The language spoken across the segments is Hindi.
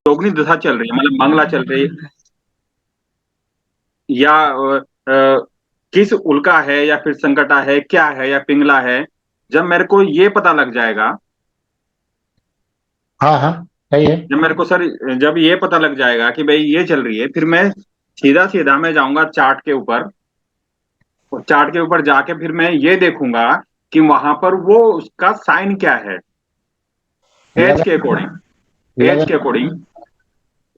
रोहिणी दशा चल रही है, मतलब मंगला चल रही है, या किस उल्का है या फिर संकटा है, क्या है, या पिंगला है। जब मेरे को ये पता लग जाएगा, हाँ हाँ, सही है। जब मेरे को सर, जब ये पता लग जाएगा कि भाई ये चल रही है, फिर मैं सीधा सीधा मैं जाऊंगा चार्ट के ऊपर। और चार्ट के ऊपर जाके फिर मैं ये देखूंगा कि वहां पर वो उसका साइन क्या है, एज के लगन। अकॉर्डिंग। एज के लगन। अकॉर्डिंग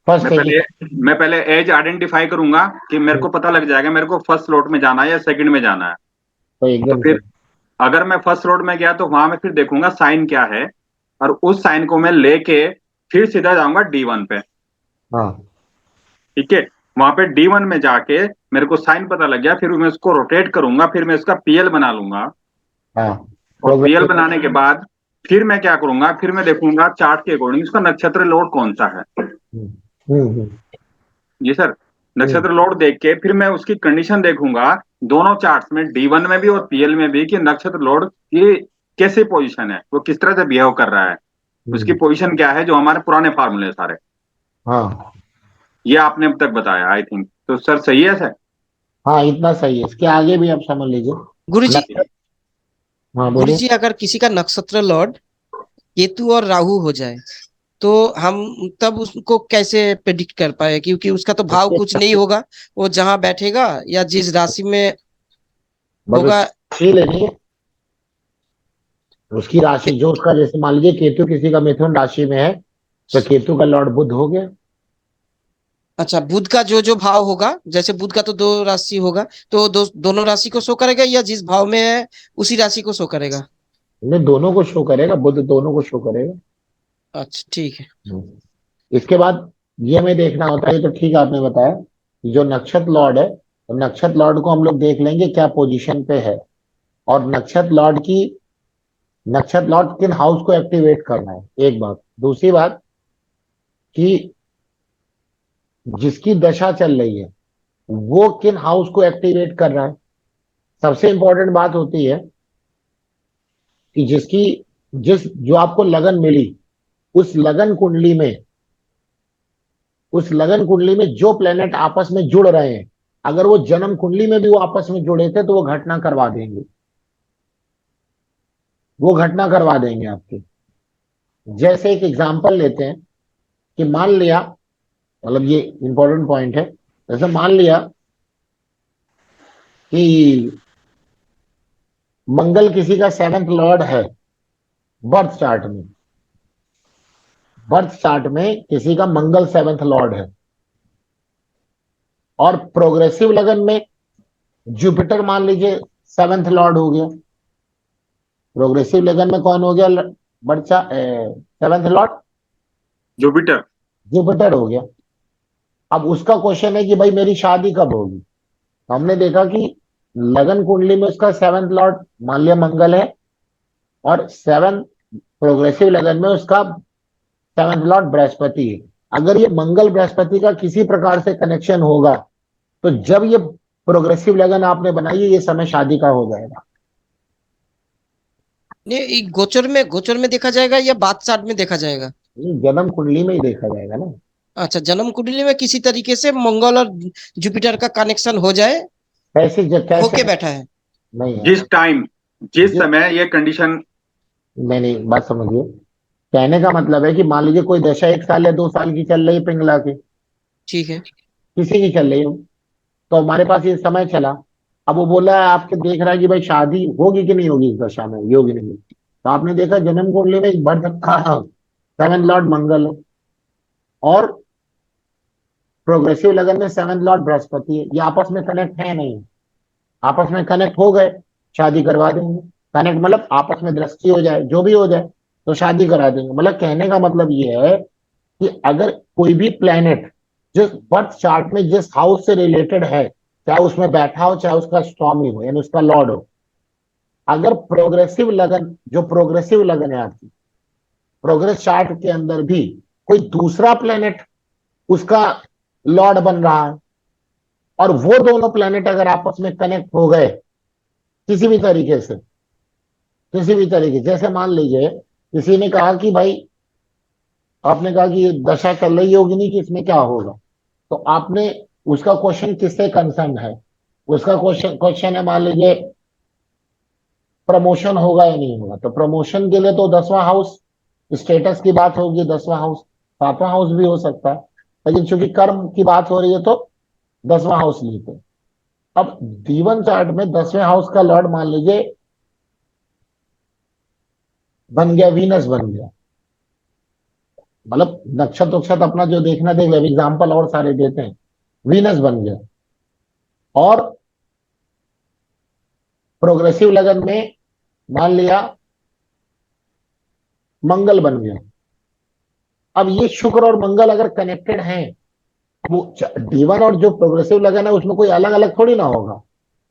फर्स्ट मैं सेकंड। पहले मैं पहले एज आइडेंटिफाई करूंगा कि मेरे को पता लग जाएगा मेरे को फर्स्ट स्लॉट में जाना है या सेकंड में जाना है। तो तो एकदम फिर सही। अगर मैं फर्स्ट स्लॉट में गया तो वहां मैं फिर देखूंगा साइन क्या है, और उस साइन को मैं लेके फिर सीधा जाऊंगा D1 पे। हाँ ठीक है। वहां पे D1 में जाके मेरे को साइन पता लग गया, फिर मैं उसको रोटेट करूंगा, फिर मैं उसका पीएल बना लूंगा। हाँ। और पीएल प्रोग्रेसिव। बनाने के बाद फिर मैं क्या करूंगा, फिर मैं देखूंगा चार्ट के अकॉर्डिंग उसका नक्षत्र लोड कौन सा है। हम्म हम्म जी सर। हम्म नक्षत्र लोड देख के फिर मैं उसकी कंडीशन देखूंगा, दोनों चार्ट्स में D1 में भी और पीएल में भी, कि नक्षत्र लोड ये कैसे पोजीशन है, वो किस तरह से बिहेव कर रहा है, उसकी हम्म, पोजीशन क्या है, जो हमारे पुराने फार्मूले सारे। हाँ ये आपने अब तक बताया आई थिंक, तो सर सही है सर। हाँ, इतना सही है। इसके आगे भी आप समझ लीजिए। गुरुजी। नक्षत्र। हाँ बोलिए। गुरुजी, अगर किसी का नक्षत्र लॉर्ड केतु और राहु हो जाए तो हम तब उसको कैसे प्रेडिक्ट कर पाए, क्योंकि उसका तो भाव उसके कुछ नहीं होगा। वो जहां बैठेगा या जिस राशि में बस होगा। उसकी राशि लेनी है। उसकी राशि जो उसका, जैसे मान लीजिए केतु किसी का मिथुन राशि में है, तो केतु का लॉर्ड बुध हो गया। अच्छा, बुध का जो जो भाव होगा, जैसे बुध का तो दो राशि होगा, तो दोनों राशि को शो करेगा या जिस भाव में है उसी राशि को शो करेगा? नहीं, दोनों को शो करेगा, बुध दोनों को शो करेगा। अच्छा, ठीक है। इसके बाद ये हमें देखना होता है, तो ठीक है आपने बताया। जो नक्षत्र लॉर्ड है, तो नक्षत्र लॉर्ड को हम लोग देख लेंगे क्या पोजीशन पे है। और नक्षत्र लॉर्ड किन हाउस को एक्टिवेट करना है, एक बात। दूसरी बात कि जिसकी दशा चल रही है वो किन हाउस को एक्टिवेट कर रहा है। सबसे इंपॉर्टेंट बात होती है कि जिस जो आपको लगन मिली, उस लगन कुंडली में उस लगन कुंडली में जो प्लेनेट आपस में जुड़ रहे हैं, अगर वो जन्म कुंडली में भी वो आपस में जुड़े थे तो वो घटना करवा देंगे। वो घटना करवा देंगे आपकी। जैसे एक एग्जांपल लेते हैं कि मान लिया, मतलब ये इंपॉर्टेंट पॉइंट है। जैसे मान लिया कि मंगल किसी का सेवेंथ लॉर्ड है, बर्थ चार्ट में। बर्थ चार्ट में किसी का मंगल सेवेंथ लॉर्ड है, और प्रोग्रेसिव लगन में जुपिटर मान लीजिए सेवेंथ लॉर्ड हो गया। प्रोग्रेसिव लगन में कौन हो गया? Birth seventh Lord Jupiter. Jupiter हो गया। अब उसका क्वेश्चन है कि भाई मेरी शादी कब होगी। तो हमने देखा कि लगन कुंडली में उसका सेवेंथ लॉर्ड मान लिया मंगल है, और सेवन प्रोग्रेसिव लगन में उसका सेवेंथ लॉर्ड बृहस्पति है। अगर ये मंगल बृहस्पति का किसी प्रकार से कनेक्शन होगा, तो जब ये प्रोग्रेसिव लगन आपने बनाई है, ये समय शादी का हो जाएगा। नहीं, ये गोचर में देखा जाएगा या बात चार्ट में देखा जाएगा? ये जन्म कुंडली में ही देखा जाएगा ना। अच्छा, जन्म कुंडली में किसी तरीके से मंगल और जुपिटर का कनेक्शन हो जाए, कैसे होके बैठा है। नहीं है। जिस टाइम, जिस जिस समय ये कंडीशन। नहीं नहीं, बात समझिए। कहने का मतलब है कि मान लीजिए कोई दशा 1 साल या 2 साल की चल रही है पिंगला की, ठीक है। किसी की चल रही हो, तो हमारे पास ये समय चला। अब वो बोला है, आपके देख रहा है कि भाई शादी होगी कि नहीं होगी इस दशा में, ये होगी नहीं। तो आपने देखा जन्म कुंडली में बढ़ सकता सेवन लॉर्ड मंगल है, और प्रोग्रेसिव लगन में सेवन लॉर्ड बृहस्पति है। ये आपस में कनेक्ट है नहीं। आपस में कनेक्ट हो गए, शादी करवा देंगे। कनेक्ट मतलब आपस में दृष्टि हो जाए, जो भी हो जाए, तो शादी करा देंगे। मतलब कहने का मतलब ये है कि अगर कोई भी प्लेनेट जिस बर्थ चार्ट में जिस हाउस से रिलेटेड है, चाहे उसमें बैठा हो चाहे उसका स्वामी हो यानी उसका लॉर्ड हो, अगर प्रोग्रेसिव लगन है आपकी, प्रोग्रेस चार्ट के अंदर भी कोई दूसरा प्लेनेट उसका लॉर्ड बन रहा है, और वो दोनों प्लेनेट अगर आपस में कनेक्ट हो गए किसी भी तरीके से, जैसे मान लीजिए किसी ने कहा कि भाई आपने कहा कि ये दशा चल रही होगी नहीं कि इसमें क्या होगा, तो आपने उसका क्वेश्चन किससे कंसर्न है? उसका क्वेश्चन क्वेश्चन है, मान लीजिए प्रमोशन होगा या नहीं होगा, तो प्रमोशन के लिए तो 10वां हाउस, स्टेटस की बात होगी 10वां हाउस, 7वां हाउस भी हो सकता है, लेकिन चूंकि कर्म की बात हो रही है तो 10वां हाउस लेते हैं। अब D1 चार्ट में 10वें हाउस का लॉर्ड मान लीजिए बन गया, वीनस बन गया, मतलब नक्षत्र वक्षत्र अपना जो देखना देख, एग्जाम्पल और सारे देते हैं, वीनस बन गया, और प्रोग्रेसिव लगन में मान लिया मंगल बन गया। अब ये शुक्र और मंगल अगर कनेक्टेड हैं, वो D1 और जो प्रोग्रेसिव लगन है उसमें कोई अलग अलग थोड़ी ना होगा,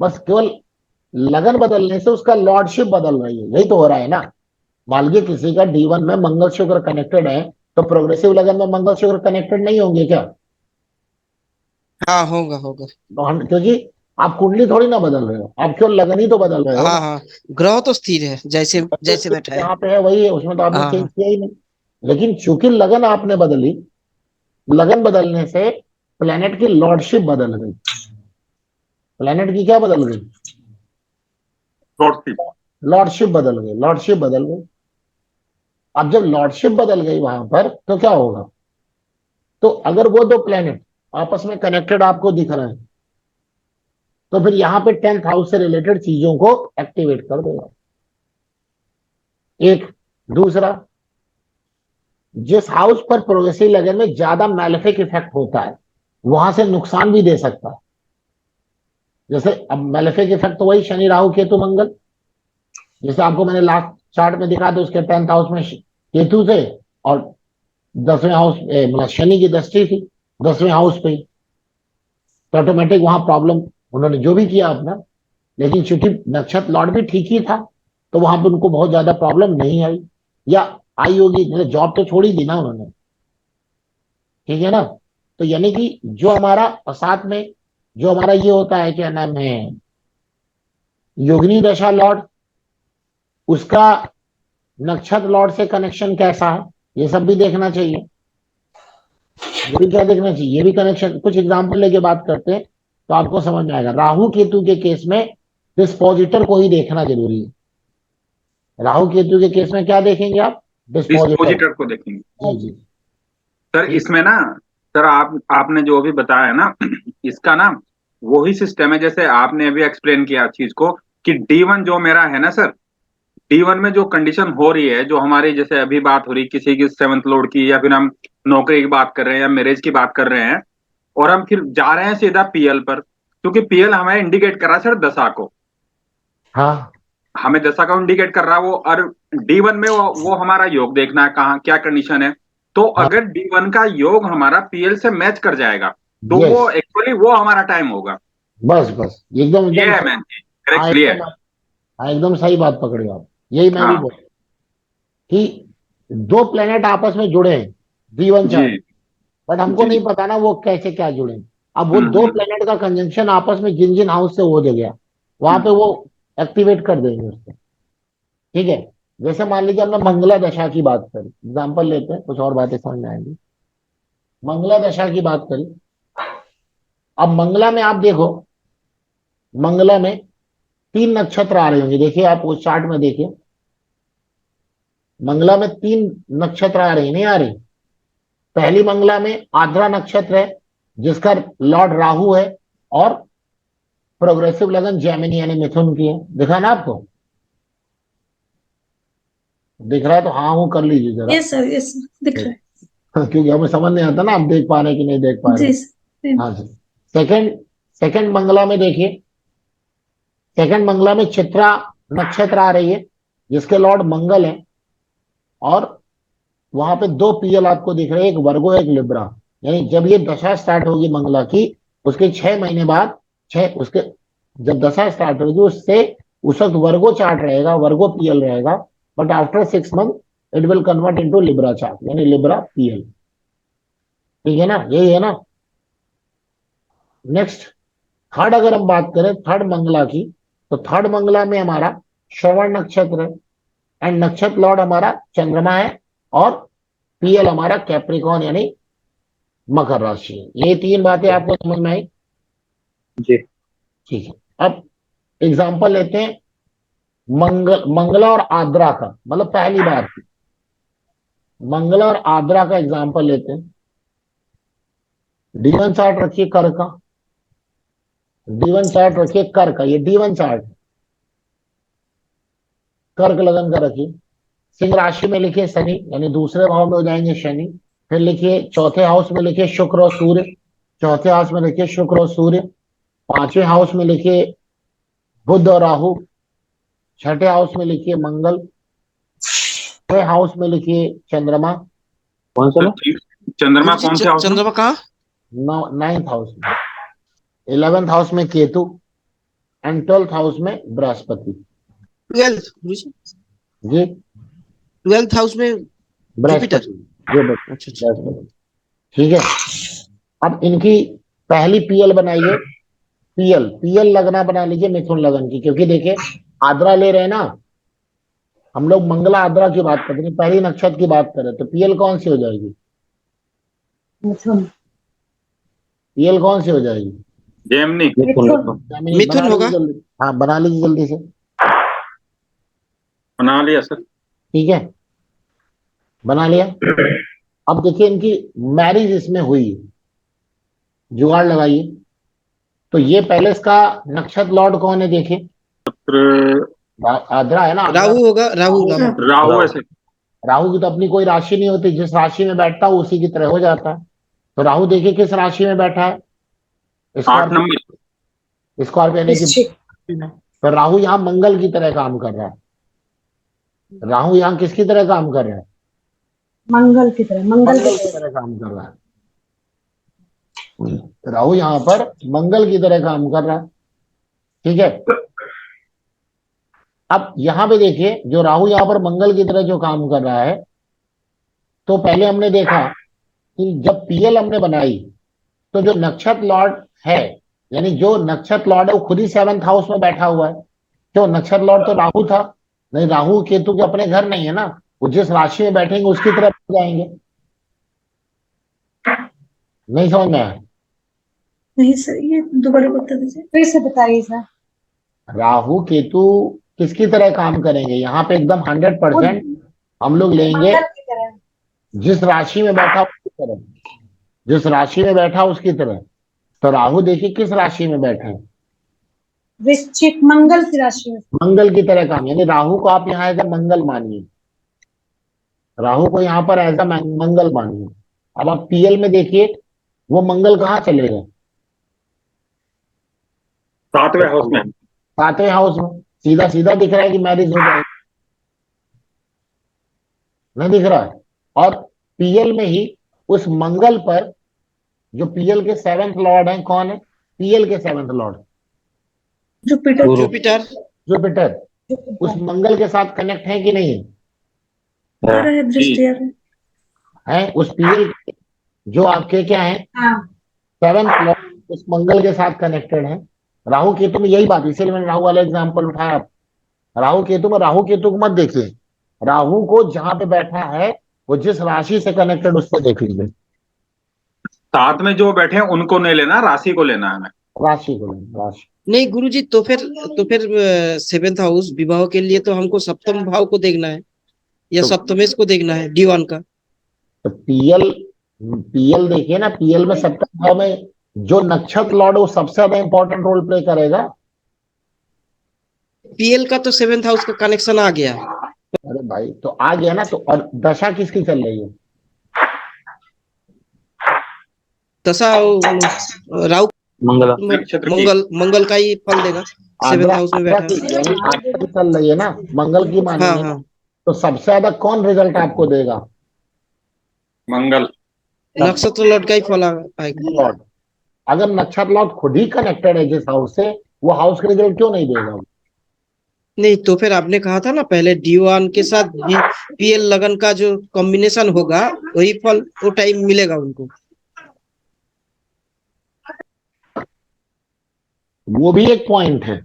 बस केवल लगन बदलने से उसका लॉर्डशिप बदल रही है, यही तो हो रहा है ना। मान लीजिए किसी का D1 में मंगल शुक्र कनेक्टेड है, तो प्रोग्रेसिव लगन में मंगल शुक्र कनेक्टेड नहीं होंगे क्या? हाँ होगा होगा। तो क्योंकि आप कुंडली थोड़ी ना बदल रहे हो, आप केवल लगन ही तो बदल रहे हो ना। हाँ हाँ, ग्रह तो स्थिर है जैसे जैसे बैठा है। यहाँ पे है वही है, उसमें तो आपने हाँ चेंज हाँ। किया ही नहीं। लेकिन चूंकि लगन आपने बदली, लगन बदलने से प्लेनेट की लॉर्डशिप बदल गई। प्लेनेट की क्या बदल गई? लॉर्डशिप। लॉर्डशिप बदल गई, लॉर्डशिप बदल गई। अब जब लॉर्डशिप बदल गई वहां पर तो क्या होगा? तो अगर वो दो प्लेनेट आपस में कनेक्टेड आपको दिख रहे हैं, तो फिर यहां पे 10th हाउस से रिलेटेड चीजों को एक्टिवेट कर देगा। एक, दूसरा, जिस हाउस पर प्रोग्रेसिव लगन में ज्यादा मैलेफिक इफेक्ट होता है, वहां से नुकसान भी दे सकता है। जैसे अब मैलेफिक इफेक्ट तो वही शनि राहु केतु मंगल, जैसे आपको मैंने लास्ट चार्ट में दिखा, तो उसके 10th हाउस में केतु थे, और 10वें हाउस मतलब शनि की दृष्टि थी 10वें हाउस पे, तो ऑटोमेटिक वहां प्रॉब्लम, उन्होंने जो भी किया अपना, लेकिन चूंकि नक्षत्र लॉर्ड भी ठीक ही था, तो वहां पे उनको बहुत ज्यादा प्रॉब्लम नहीं आई, या आई होगी, जैसे जॉब तो छोड़ ही दी ना उन्होंने, ठीक है ना। तो यानी कि जो हमारा, और साथ में जो हमारा ये होता है, क्या नाम है, योगिनी दशा लॉर्ड, उसका नक्षत्र लॉर्ड से कनेक्शन कैसा है, ये सब भी देखना चाहिए। ये भी क्या देखना चाहिए, ये भी कनेक्शन, कुछ एग्जाम्पल लेके बात करते हैं तो आपको समझ में आएगा। राहु केतु के केस में डिस्पोजिटर को ही देखना जरूरी है। राहु केतु के केस में क्या देखेंगे आप? डिस्पोजिटर। डिस्पोजिटर को देखेंगे। जी जी। सर ठीक। इसमें ना, सर आपने जो भी बताया ना, इसका ना वही सिस्टम है जैसे आपने अभी एक्सप्लेन किया चीज को, कि D1 जो मेरा है ना सर, D1 में जो कंडीशन हो रही है, जो हमारी जैसे अभी बात हो रही किसी की 7th लॉर्ड की, या फिर हम नौकरी की बात कर रहे हैं या मैरिज की बात कर रहे हैं, और हम फिर जा रहे हैं सीधा पीएल पर, क्योंकि पीएल हमें इंडिकेट कर रहा है सर दशा को, हाँ हमें दशा का इंडिकेट कर रहा है वो, और D1 में वो हमारा योग देखना है कहाँ क्या कंडीशन है। तो हाँ। अगर D1 का योग हमारा पीएल से मैच कर जाएगा, तो यस। वो एक्चुअली वो हमारा टाइम होगा। बस बस एकदम ये एकदम है सही। मैन चीज, करेक्ट, हाँ क्लियर। एकदम। हाँ एकदम सही बात पकड़े आप। यही मैं भी हाँ। बोल, कि दो प्लेनेट आपस में जुड़े हैं D1 जी चार्ट, बट हमको जी। नहीं पता ना वो कैसे क्या जुड़े हैं। अब वो हम्म दो हम्म प्लेनेट का कंजंक्शन आपस में जिन जिन हाउस से हो गया, वहां पे हम्म वो एक्टिवेट कर देंगे उसको। ठीक है। जैसे मान लीजिए हमने मंगला दशा की बात करी, एग्जाम्पल लेते हैं, कुछ और बातें समझ में आएंगी। मंगला दशा की बात करी, अब मंगला में आप देखो, मंगला में 3 नक्षत्र आ रहे होंगे, देखिए आप उस चार्ट में देखिए, मंगला में 3 नक्षत्र आ रहे हैं, नहीं आ रही? पहली मंगला में आद्रा नक्षत्र है, जिसका लॉर्ड राहु है, और प्रोग्रेसिव लगन जैमिनी यानी मिथुन की है, दिखा ना आपको? दिख रहा है तो हाँ हूं कर लीजिए जरा। यस सर, यस दिख रहा क्योंकि हमें समझ नहीं आता ना, आप देख पा रहे हैं कि नहीं देख पा है रहे। जी सर। हाँ जी। सेकंड, सेकंड मंगला में देखिए, सेकंड मंगला में चित्रा नक्षत्र आ रही है, जिसके लॉर्ड मंगल है, और वहां पे 2 पीएल आपको दिख रहे हैं, एक वर्गो एक लिब्रा। यानी जब ये दशा स्टार्ट होगी मंगला की, उसके 6 महीने बाद, छह उसके, जब दशा स्टार्ट होगी उससे, उस वक्त वर्गो चार्ट रहेगा, वर्गो पीएल रहेगा, but after 6 month it will convert into Libra chart, यानी लिब्रा पीएल। ठीक है ना, यही है ना। नेक्स्ट, थर्ड अगर हम बात करें थर्ड मंगला की, तो थर्ड मंगला में हमारा श्रवण नक्षत्र है, एंड नक्षत्र लॉर्ड हमारा चंद्रमा है, और पीएल हमारा कैप्रिकॉन यानी मकर राशि है। ये 3 बातें आपको समझ में आई? जी। ठीक है। अब एग्जांपल लेते हैं मंगला और आद्रा का, मतलब पहली बात मंगला और आद्रा का एग्जांपल लेते हैं। D1 चार्ट रखिए कर का, D1 चार्ट रखिए कर का, ये D1 चार्ट कर्क लगन का रखिए। सिंह राशि में लिखिए शनि, यानी दूसरे भाव में हो जाएंगे शनि। फिर लिखिए चौथे हाउस में लिखिए शुक्र और सूर्य, चौथे हाउस में लिखिए शुक्र और सूर्य। पांचवें हाउस में लिखिए बुध और राहु। छठे हाउस में लिखिए मंगल। छठे हाउस में लिखिए चंद्रमा। कौन सा? चंद्रमा गुरुजी कौन से हाउस में? चंद्रमा कहाँ? 9th हाउस में। 11th हाउस में केतु एंड 12th हाउस में बृहस्पति। 12th गुरुजी, जी 12th हाउस में जुपिटर। बृहस्पति, जो अच्छा। बृहस्पति। ठीक है। अब इनकी पहली पीएल बनाइए। पीएल लगना बना लीजिए मिथुन लगन की, क्योंकि देखिए आद्रा ले रहे हैं ना हम लोग, मंगला आद्रा की बात कर रहे हैं, पहली नक्षत्र की बात कर रहे हैं, तो पीएल कौन सी हो जाएगी? मिथुन। पीएल कौन सी हो जाएगी? जेमिनी। बना मिथुन होगा। लीजिए जल्दी, हाँ बना लीजिए जल्दी से। बना लिया सर। ठीक है, बना लिया। अब देखिए इनकी मैरिज इसमें हुई, जुगाड़ लगाइए। तो ये पहले इसका नक्षत्र लॉर्ड कौन है देखिए, आद्रा है ना, आद्रा। राहु होगा, राहु राहु। राहु ऐसे। राहु की तो अपनी कोई राशि नहीं होती, जिस राशि में बैठता है उसी की तरह हो जाता है। तो राहु देखिए किस राशि में बैठा है, 8 नंबर। स्कॉर्पियो यानी कि, तो राहु यहाँ मंगल की तरह काम कर रहा है। राहु यहाँ किसकी तरह काम कर रहा है? मंगल की तरह, मंगल मंगल की तरह काम कर रहा है। राहु यहाँ पर मंगल की तरह काम कर रहा है। ठीक है। अब यहां पे देखिए जो राहु यहाँ पर मंगल की तरह जो काम कर रहा है, तो पहले हमने देखा कि जब पीएल हमने बनाई तो जो नक्षत्र लॉर्ड है, यानी जो नक्षत्र लॉर्ड है वो खुद ही 7th हाउस में बैठा हुआ है। क्यों? नक्षत्र लॉर्ड तो राहु था, नहीं राहु केतु के अपने घर नहीं है ना, वो जिस राशि में बैठेंगे उसकी तरफ जाएंगे। नहीं समझ में आया? नहीं सर, ये दोबारा बता दीजिए, फिर से बताइए सर। राहु केतु किसकी तरह काम करेंगे यहाँ पे? एकदम 100% हम लोग लेंगे मंगल की तरह। जिस राशि में बैठा उसकी तरह, जिस राशि में बैठा उसकी तरह। तो राहु देखिए किस राशि में बैठे हैं? वृश्चिक, मंगल की राशि में। मंगल की तरह काम, यानी राहु को आप यहाँ एज ए मंगल मानिए, राहु को यहाँ पर एज ए मंगल मानिए। अब आप पीएल में देखिए वो मंगल कहाँ चले गए? 7वें हाउस में। 7वें हाउस में। सीधा सीधा दिख रहा है कि मैरिज हो जाएगी, नहीं दिख रहा है? और पीएल में ही उस मंगल पर जो पीएल के 7th लॉर्ड हैं, कौन है पीएल के 7th Lord? Jupiter. Jupiter. Jupiter उस मंगल के साथ कनेक्ट है कि नहीं आ रहा है दृष्टि आ रहा है। है? उस पीएल जो आपके क्या है हाँ। 7th लॉर्ड उस मंगल के साथ कनेक्टेड है। राहु केतु में यही बात, इसीलिए मैंने राहु वाला एग्जाम्पल उठाया। राहु केतु में, राहु केतु को मत देखिए, राहु को जहां पे बैठा है वो जिस राशि से कनेक्टेड उसको देख लीजिए। 7 में जो बैठे हैं उनको नहीं लेना, राशि को लेना है हमें। राशि को लेना, राशि। नहीं गुरुजी, तो फिर 7th हाउस विवाह के लिए तो हमको सप्तम भाव को देखना है या तो सप्तमेश को देखना है, D1 का। तो पीएल देखिए ना, पीएल में 7th भाव में जो नक्षत्र लॉर्ड है वो सबसे ज्यादा इंपॉर्टेंट रोल प्ले करेगा। पीएल का तो 7th हाउस का कनेक्शन आ गया। अरे भाई तो आ गया ना, तो और दशा किसकी चल रही है? दशा राहु मंगला। मंगल का ही फल देगा। 7th हाउस में बैठा है। यानी आद्रा की चल रही है ना, मंगल की हाँ मानेंगे, हाँ। तो सबसे ज्यादा कौन रिजल्ट आपको देगा? मंगल। नक्षत्र लॉर्ड का ही फल आएगा। लॉर्ड। अगर नक्षत्र लॉर्ड खुद ही कनेक्टेड है जिस हाउस से, वो हाउस का रिजल्ट क्यों नहीं देगा? नहीं तो फिर आपने कहा था ना पहले D1 के साथ पीएल लगन का जो कॉम्बिनेशन होगा वही फल वो टाइम मिलेगा उनको। वो भी एक पॉइंट है,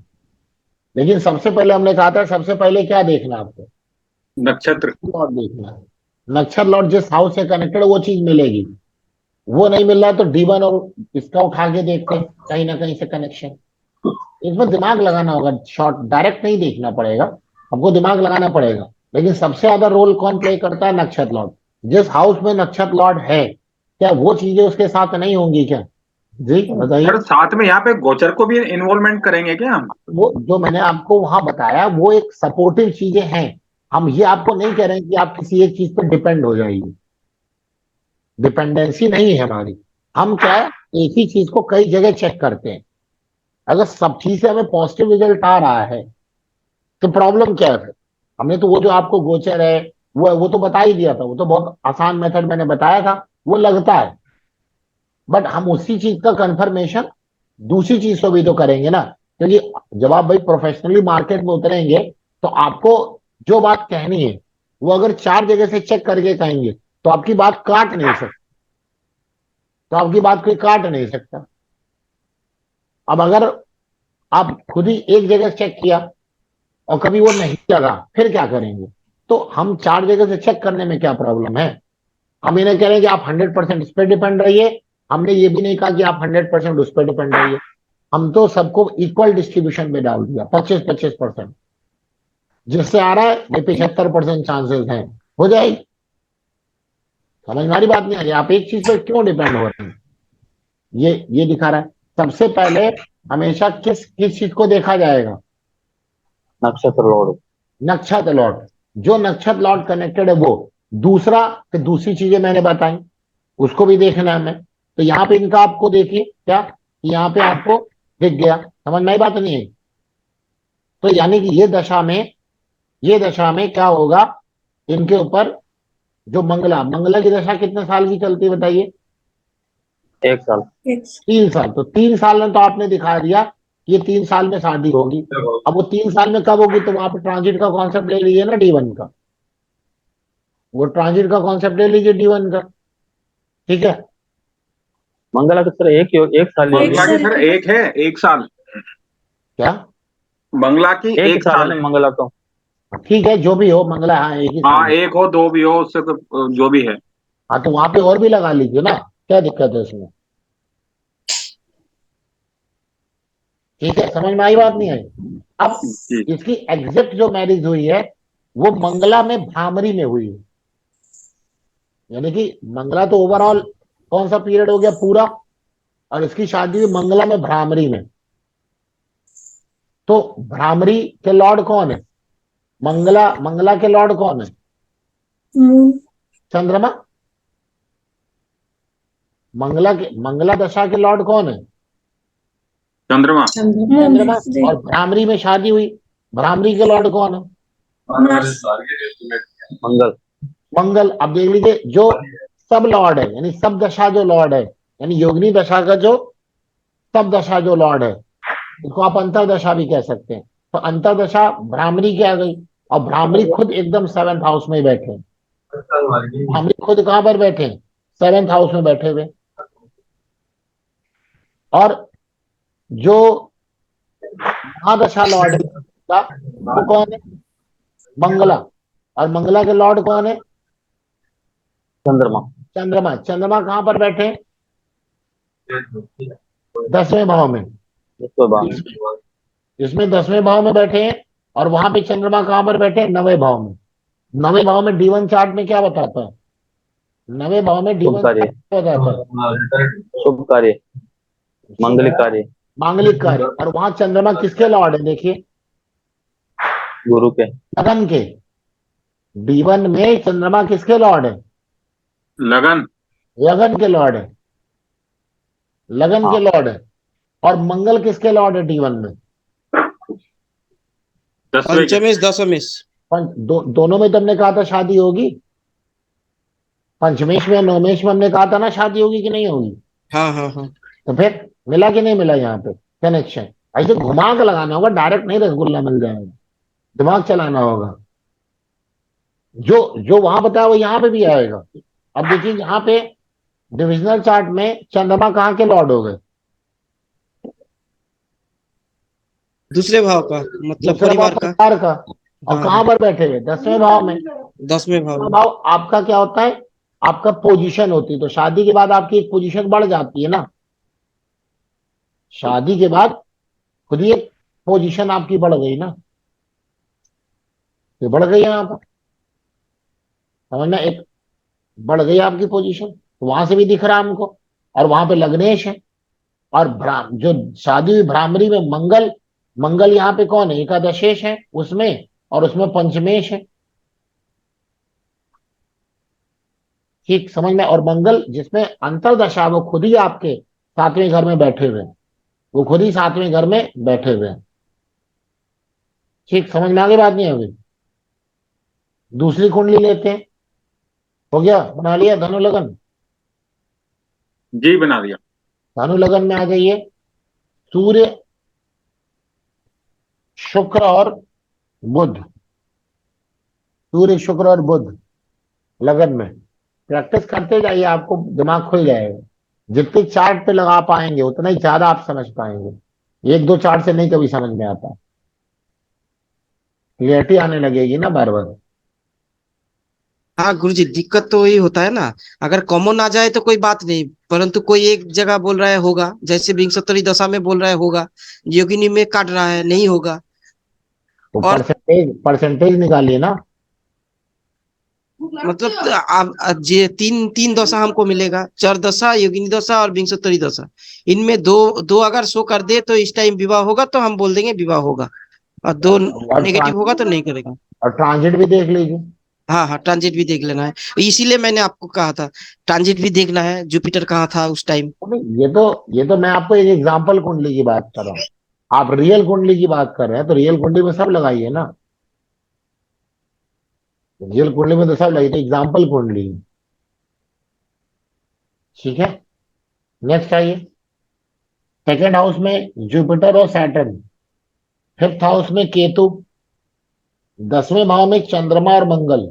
लेकिन सबसे पहले हमने कहा था सबसे पहले क्या देखना आपको? नक्षत्र। लॉर्ड देखना है। नक्षत्र लॉर्ड जिस हाउस से कनेक्टेड वो चीज मिलेगी। वो नहीं मिल रहा है तो D1 और इसका उठा के देखते हैं कहीं ना कहीं से कनेक्शन। इसमें दिमाग लगाना होगा, शॉर्ट डायरेक्ट नहीं देखना पड़ेगा, हमको दिमाग लगाना पड़ेगा। लेकिन सबसे ज्यादा रोल कौन प्ले करता है? नक्षत्र लॉर्ड। जिस हाउस में नक्षत्र लॉर्ड है, क्या वो चीजें उसके साथ नहीं होंगी क्या? जी बताइए। सर साथ में यहाँ पे गोचर को भी इन्वॉल्वमेंट करेंगे क्या हम? वो जो मैंने आपको वहां बताया वो एक सपोर्टिव चीजें हैं। हम ये आपको नहीं कह रहे हैं कि आप किसी एक चीज पर डिपेंड हो जाइए, डिपेंडेंसी नहीं है हमारी। हम क्या है, एक ही चीज को कई जगह चेक करते हैं। अगर सब चीज से हमें पॉजिटिव रिजल्ट आ रहा है तो प्रॉब्लम क्या है? हमने तो वो जो आपको गोचर है वो तो बता ही दिया था, वो तो बहुत आसान मेथड मैंने बताया था, वो लगता है। बट हम उसी चीज का कंफर्मेशन दूसरी चीज को भी तो करेंगे ना। क्योंकि जब आप भाई प्रोफेशनली मार्केट में उतरेंगे तो आपको जो बात कहनी है वो अगर 4 जगह से चेक करके कहेंगे तो आपकी बात काट नहीं सकता, तो आपकी बात कोई काट नहीं सकता। अब अगर आप खुद ही एक जगह चेक किया और कभी वो नहीं लगा, फिर क्या करेंगे? तो हम 4 जगह से चेक करने में क्या प्रॉब्लम है? हम ये नहीं कह रहे कि आप 100% इस पर डिपेंड रहिए, हमने ये भी नहीं कहा कि आप 100% उस पर डिपेंड रहिए। हम तो सबको इक्वल डिस्ट्रीब्यूशन में डाल दिया, 25-25%। जिससे आ रहा है ये 75% चांसेस हैं, हो जाएगी। समझ में आ रही बात? नहीं आ रही? आप एक चीज पर क्यों डिपेंड हो रहे हैं, ये दिखा रहा है। सबसे पहले हमेशा किस किस चीज को देखा जाएगा? नक्षत्र लॉर्ड। नक्षत्र लॉर्ड। जो नक्षत्र लॉर्ड कनेक्टेड है वो। दूसरा, फिर दूसरी चीजें मैंने बताई, उसको भी देखना है हमें। तो यहाँ पे इनका आपको देखिए क्या, यहाँ पे आपको दिख गया। समझ में आई बात नहीं है? तो यानी कि ये दशा में क्या होगा, इनके ऊपर जो मंगला मंगला की दशा कितने साल की चलती है बताइए? 1 साल। 3 साल। तो 3 साल में तो आपने दिखा दिया कि ये 3 साल में शादी होगी। अब वो 3 साल में कब होगी? तो वहां पे ट्रांजिट का कॉन्सेप्ट ले लीजिए ना, D1 का। वो ट्रांजिट का कॉन्सेप्ट ले लीजिए D1 का, ठीक है। मंगला की सर एक साल ही मंगला होगी। की सर एक है, 1 साल। क्या? मंगला की एक ही एक साल है साल ना है। मंगला तो। ठीक है, जो भी हो, मंगला हाँ एक ही साल हाँ है। एक हो दो भी हो, उससे तो जो भी है। हाँ तो वहां पे और भी लगा लीजिए ना, क्या दिक्कत है इसमें? ठीक है, समझ में आई बात नहीं आई? अब जी। इसकी एग्जैक्ट जो मैरिज हुई है वो मंगला में भ्रामरी में हुई है। यानी कि मंगला तो ओवरऑल कौन सा पीरियड हो गया पूरा, और इसकी शादी हुई मंगला में भ्रामरी में। तो भ्रामरी के लॉर्ड कौन है? मंगला। मंगला के लॉर्ड कौन है? मून। चंद्रमा। मंगला दशा के लॉर्ड कौन है? चंद्रमा। मून चंद्रमा। जी। और भ्रामरी में शादी हुई, भ्रामरी के लॉर्ड कौन है? मार्स। मंगल। मंगल। अब देख लीजिए जो सब लॉर्ड है, यानी सब दशा जो लॉर्ड है, यानी योगिनी दशा का जो सब दशा जो लॉर्ड है, इसको आप अंतरदशा भी कह सकते हैं। तो अंतरदशा भ्रामरी की आ गई, और भ्रामरी खुद एकदम 7th हाउस में ही बैठे हैं। भ्रामरी खुद कहां पर बैठे हैं? 7th हाउस में बैठे हुए। और जो महादशा लॉर्ड है वो कौन है? मंगला। और मंगला के लॉर्ड कौन है? चंद्रमा। चंद्रमा। चंद्रमा कहां पर बैठे हैं? 10वें भाव में। इसके बाद इसमें 10वें भाव में बैठे हैं, और वहां पे चंद्रमा कहां पर बैठे हैं? 9वें भाव में। 9वें भाव में D1 चार्ट में क्या बताता है? 9वें भाव में शुभ D1 कार्य। क्या बताता है? शुभ कार्य। मांगलिक कार्य। मांगलिक कार्य। और वहां चंद्रमा किसके लॉर्ड है देखिए? गुरु के। लगन के। D1 में चंद्रमा किसके लॉर्ड है? लगन। लगन के लॉर्ड है। लगन के हाँ। लॉर्ड है। और मंगल किसके लॉर्ड है D1 में? 10वें के। पंचमेश दशमेश। दोनों में तो हमने कहा था शादी होगी। पंचमेश में नवमेश में हमने कहा था ना शादी होगी कि नहीं होगी। हाँ हाँ हाँ। तो फिर मिला कि नहीं मिला यहाँ पे कनेक्शन? ऐसे घुमा के लगाना होगा, डायरेक्ट नहीं रसगुल्ला मिल जाएगा, दिमाग चलाना होगा। जो जो वहां बताया वो यहाँ पे भी आएगा। अब देखिए यहाँ पे डिविजनल चार्ट में चंद्रमा कहाँ के लॉर्ड हो गए? दूसरे भाव का मतलब दूसरा भाव परिवार का। परिवार का। और हाँ, कहाँ पर बैठे हुए? 10वें भाव में। 10वें भाव 10वां में। भाव आपका क्या होता है? आपका पोजीशन होती है। तो शादी के बाद आपकी एक पोजीशन बढ़ जाती है ना। शादी के बाद खुद ही एक पोजीशन आपकी बढ़ गई ना। ये बढ़ गई है यहाँ पर, समझना, एक बढ़ गई आपकी पोजीशन। तो वहां से भी दिख रहा है हमको। और वहां पे लग्नेश है। और जो शादी हुई भ्रामरी में मंगल, मंगल यहाँ पे कौन है? एकादशेश है उसमें, और उसमें पंचमेश है। ठीक समझ में। और मंगल जिसमें अंतरदशा, वो खुद ही आपके 7वें घर में बैठे हुए हैं। वो खुद ही 7वें घर में बैठे हुए हैं। ठीक समझ में आगे बात नहीं होगी। दूसरी कुंडली लेते हैं। हो गया, बना लिया धनु लगन। जी बना दिया। धनु लगन में आ जाइए। सूर्य, शुक्र और बुध। सूर्य, शुक्र और बुध लगन में। प्रैक्टिस करते जाइए, आपको दिमाग खुल जाएगा। जितने चार्ट पे लगा पाएंगे उतना ही ज्यादा आप समझ पाएंगे। एक दो चार्ट से नहीं कभी समझ में आता। क्लियरिटी आने लगेगी ना बार बार। हाँ गुरुजी, दिक्कत तो वही होता है ना। अगर कॉमन आ जाए तो कोई बात नहीं, परंतु कोई एक जगह बोल रहा है होगा, जैसे विंशोत्तरी दशा में बोल रहा है होगा, योगिनी में काट रहा है नहीं होगा। तो और परसेंटेज परसेंटेज निकालिए ना। मतलब आप ये तीन तीन दशा हमको मिलेगा, चर दशा, योगिनी दशा और विंशोत्तरी दशा। इनमें दो दो अगर शो कर दे तो इस टाइम विवाह होगा, तो हम बोल देंगे विवाह होगा। और दो और नेगेटिव होगा तो नहीं करेगा। ट्रांजिट भी देख लीजिए। हाँ हाँ, ट्रांजिट भी देख लेना है। इसीलिए मैंने आपको कहा था ट्रांजिट भी देखना है, जुपिटर कहाँ था उस टाइम। अबे, ये तो मैं आपको एक एग्जाम्पल कुंडली की बात कर रहा हूँ। आप रियल कुंडली की बात कर रहे हैं, तो रियल कुंडली में सब लगाइए ना। रियल कुंडली में तो सब लगाइए, तो एग्जाम्पल कुंडली है। ठीक है, नेक्स्ट आइए। सेकेंड हाउस में जुपिटर और सैटर्न। फिफ्थ हाउस में केतु। 10वें भाव में चंद्रमा और मंगल।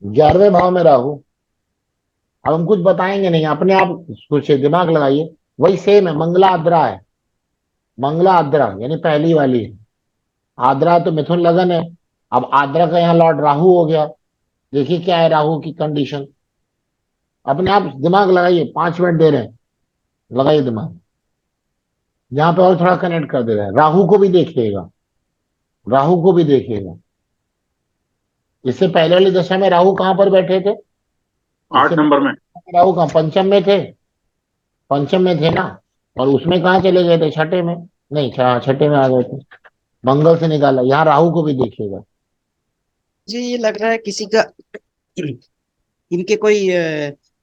11वें भाव में राहु। अब हम कुछ बताएंगे नहीं, अपने आप कुछ दिमाग लगाइए। वही सेम है, मंगला आद्रा है। मंगला आद्रा यानी पहली वाली है। आद्रा तो मिथुन लगन है। अब आद्रा का यहाँ लॉर्ड राहु हो गया। देखिए क्या है राहु की कंडीशन। अपने आप दिमाग लगाइए, 5 मिनट दे रहे हैं, लगाइए दिमाग। यहाँ पे और थोड़ा कनेक्ट कर दे रहे हैं, राहु को भी देखिएगा। राहु को भी देखिएगा। इससे पहले वाली दशा में राहु कहाँ पर बैठे थे? 8 इससे नंबर में। राहु कहाँ? पंचम में थे। पंचम में थे ना। और उसमें कहाँ चले गए थे? छठे में। नहीं, छठे में आ गए थे। मंगल से निकाला। यहाँ राहु को भी देखिएगा। मुझे ये लग रहा है किसी का इनके कोई